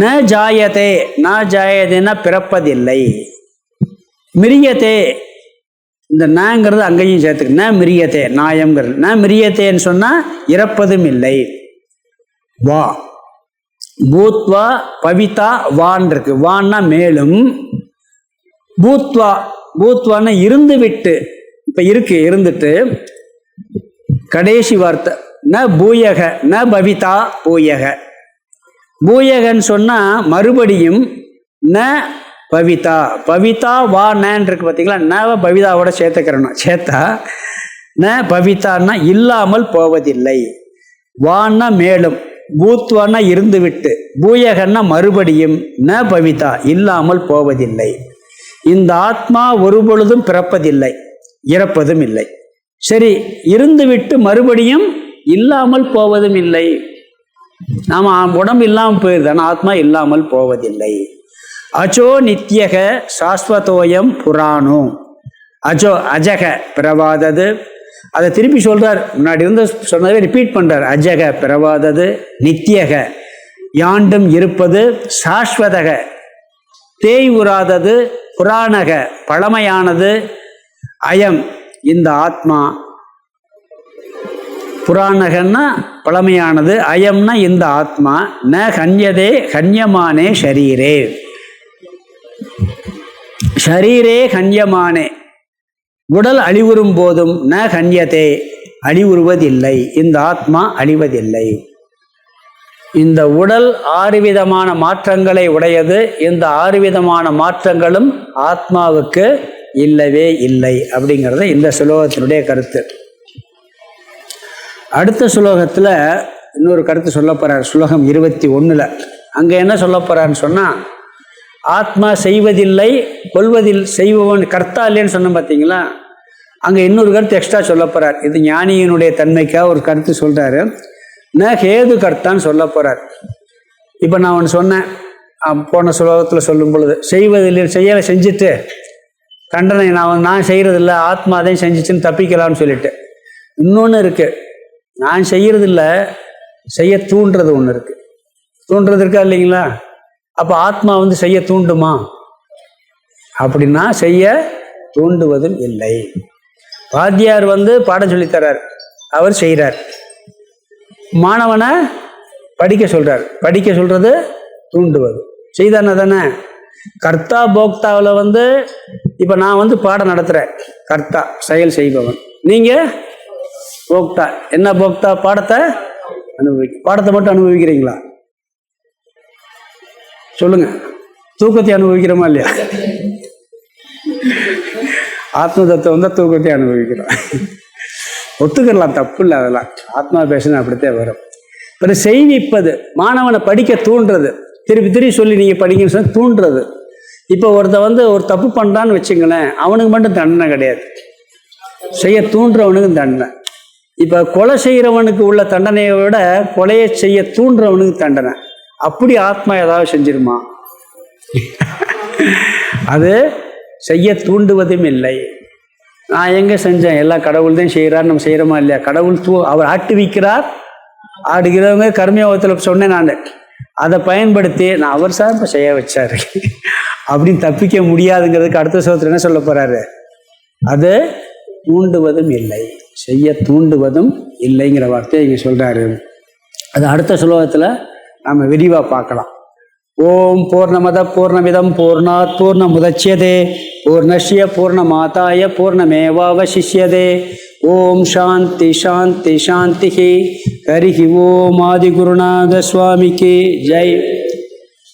Speaker 1: ந ஜாயதே, ந ஜாயதேன்னா பிறப்பதில்லை, மிரியதே, இந்த நாங்கிறது அங்கேயும் சேர்த்துக்கு, ந மிரியதே, நாயம்ங்கிறது, ந மிரியத்தேன்னு சொன்னால் இறப்பதும் இல்லை. வா பூத்வா பவிதா வான் இருக்கு, வான்னா மேலும், பூத்வா பூத்வான்னா இருந்து விட்டு, இப்போ இருக்கு இருந்துட்டு, கடைசி வார்த்தை ந பூயக, ந பவிதா பூயக, பூயகன்னு சொன்னால் மறுபடியும், ந பவிதா, பவிதா வா நன்னு இருக்கு பார்த்தீங்களா, நவ பவிதாவோட சேர்த்துக்கிறணும், சேர்த்தா ந பவிதான்னா இல்லாமல் போவதில்லை, வான்னா மேலும், பூத்வான்னா இருந்து விட்டு, பூயகன்னா மறுபடியும், ந பவிதா இல்லாமல் போவதில்லை. இந்த ஆத்மா ஒரு பொழுதும் பிறப்பதில்லை, இறப்பதும் இல்லை. சரி, இருந்து விட்டு மறுபடியும் இல்லாமல் போவதும் இல்லை. நாம் உடம்பு இல்லாமல் போயிருது, ஆனால் ஆத்மா இல்லாமல் போவதில்லை. அஜோ நித்யக சாஸ்வதோயம் புராணோ, அஜோ அஜக பிறவாதது, அதை திருப்பி சொல்றார், முன்னாடி இருந்து சொன்னதை ரிப்பீட் பண்றார். அஜக பிறவாதது, நித்தியக யாண்டும் இருப்பது, சாஸ்வதக தேய்வுறாதது, புராணக பழமையானது, அயம் இந்த ஆத்மா, புராணகன்னா பழமையானது, அயம்னா இந்த ஆத்மா, ந கன்யதே கன்யமானே ஷரீரே, ஷரீரே கன்யமானே உடல் அழிவுறும் போதும், ந கன்யதே அழிவுறுவதில்லை, இந்த ஆத்மா அழிவதில்லை. இந்த உடல் 6 விதமான மாற்றங்களை உடையது, இந்த 6 விதமான மாற்றங்களும் ஆத்மாவுக்கு இல்லவே இல்லை அப்படிங்கிறது இந்த சுலோகத்தினுடைய கருத்து. அடுத்த சுலோகத்தில் இன்னொரு கருத்து சொல்ல போகிறார், சுலோகம் 21. அங்கே என்ன சொல்ல போகிறாருன்னு சொன்னால், ஆத்மா செய்வதில்லை கொள்வதில் செய்பவன் கர்த்தா இல்லைன்னு சொன்ன பார்த்தீங்களா, அங்கே இன்னொரு கருத்து எக்ஸ்ட்ரா சொல்ல போகிறார். இது ஞானியினுடைய தன்மைக்காக ஒரு கருத்து சொல்கிறாரு, ந ஹேது கர்த்தான்னு சொல்ல போகிறார். இப்போ நான் ஒன்று சொன்னேன் போன சுலோகத்தில் சொல்லும் பொழுது, செய்வதில்லை செய்யலை செஞ்சுட்டு தண்டனை நான் செய்கிறதில்ல ஆத்மா அதையும் செஞ்சிச்சுன்னு தப்பிக்கலாம்னு சொல்லிட்டு, இன்னொன்று இருக்குது, நான் செய்கிறதில்ல செய்ய தூண்டுறது ஒன்று இருக்குது, தூண்டுறது இருக்கா இல்லைங்களா, அப்போ ஆத்மா செய்ய தூண்டுமா அப்படின்னா செய்ய தூண்டுவதும் இல்லை. வாத்தியார் பாடம் சொல்லித்தரார், அவர் செய்கிறார், மாணவனை படிக்க சொல்கிறார், படிக்க சொல்கிறது தூண்டுவது, செய்தானே தானே. கர்த்தா போக்தாவில் இப்போ நான் பாடம் நடத்துகிறேன், கர்த்தா செயல் செய்பவன், நீங்கள் போக்தா. என்ன போக்தா? பாடத்தை பாடத்தை மட்டும் அனுபவிக்கிறீங்களா? சொல்லுங்க, தூக்கத்தை அனுபவிக்கிறோமா இல்லையா? ஆத்ம தத்துவம் தான் தூக்கத்தை அனுபவிக்கிறோம், ஒத்துக்கலாம், தப்பு இல்லை, அதெல்லாம் ஆத்மா பேசுனா அப்படித்தான் வரும். பிறகு செய்விப்பது, மாணவனை படிக்க தூண்டுறது, திருப்பி திருப்பி சொல்லி நீங்கள் படிக்கணும்னு சொல்லி தூண்டுறது. இப்போ ஒருத்த ஒரு தப்பு பண்ணுறான்னு வச்சுங்களேன், அவனுக்கு மட்டும் தண்டனை கிடையாது, செய்ய தூண்டுறவனுக்கு தண்டனை. இப்போ கொலை செய்கிறவனுக்கு உள்ள தண்டனையை விட கொலையை செய்ய தூண்டுறவனுக்கு தண்டனை. அப்படி ஆத்மா ஏதாவது செஞ்சிருமா? அது செய்ய தூண்டுவதும் இல்லை. நான் எங்கே செஞ்சேன், எல்லாம் கடவுள் தான் செய்கிறார், நம்ம செய்கிறோமா இல்லையா? கடவுள் அவர் ஆட்டுவிக்கிறார், ஆடுகிறவங்க கர்மயோகத்தில் சொன்னேன் நான், அதை பயன்படுத்தி நான் அவர் சார் இப்போ செய்ய வச்சார் அப்படின்னு தப்பிக்க முடியாதுங்கிறதுக்கு அடுத்த சோதத்தில் என்ன சொல்ல போகிறாரு, அது தூண்டுவதும் இல்லை, செய்ய தூண்டுவதும் இல்லைங்கிற வார்த்தையை இங்கே சொல்கிறாரு. அது அடுத்த சுலோகத்தில் நம்ம விரிவாக பார்க்கலாம். ஓம் பூர்ணமத பூர்ணமிதம் பூர்ணாத் பூர்ணமுதச்யதே பூர்ணஸ்ய பூர்ணமாதாய பூர்ணமேவாவசிஷ்யதே. ஓம் சாந்தி சாந்தி சாந்தி. ஹரி ஓம் ஆதிகுருநாத சுவாமிக்கு ஜெய்.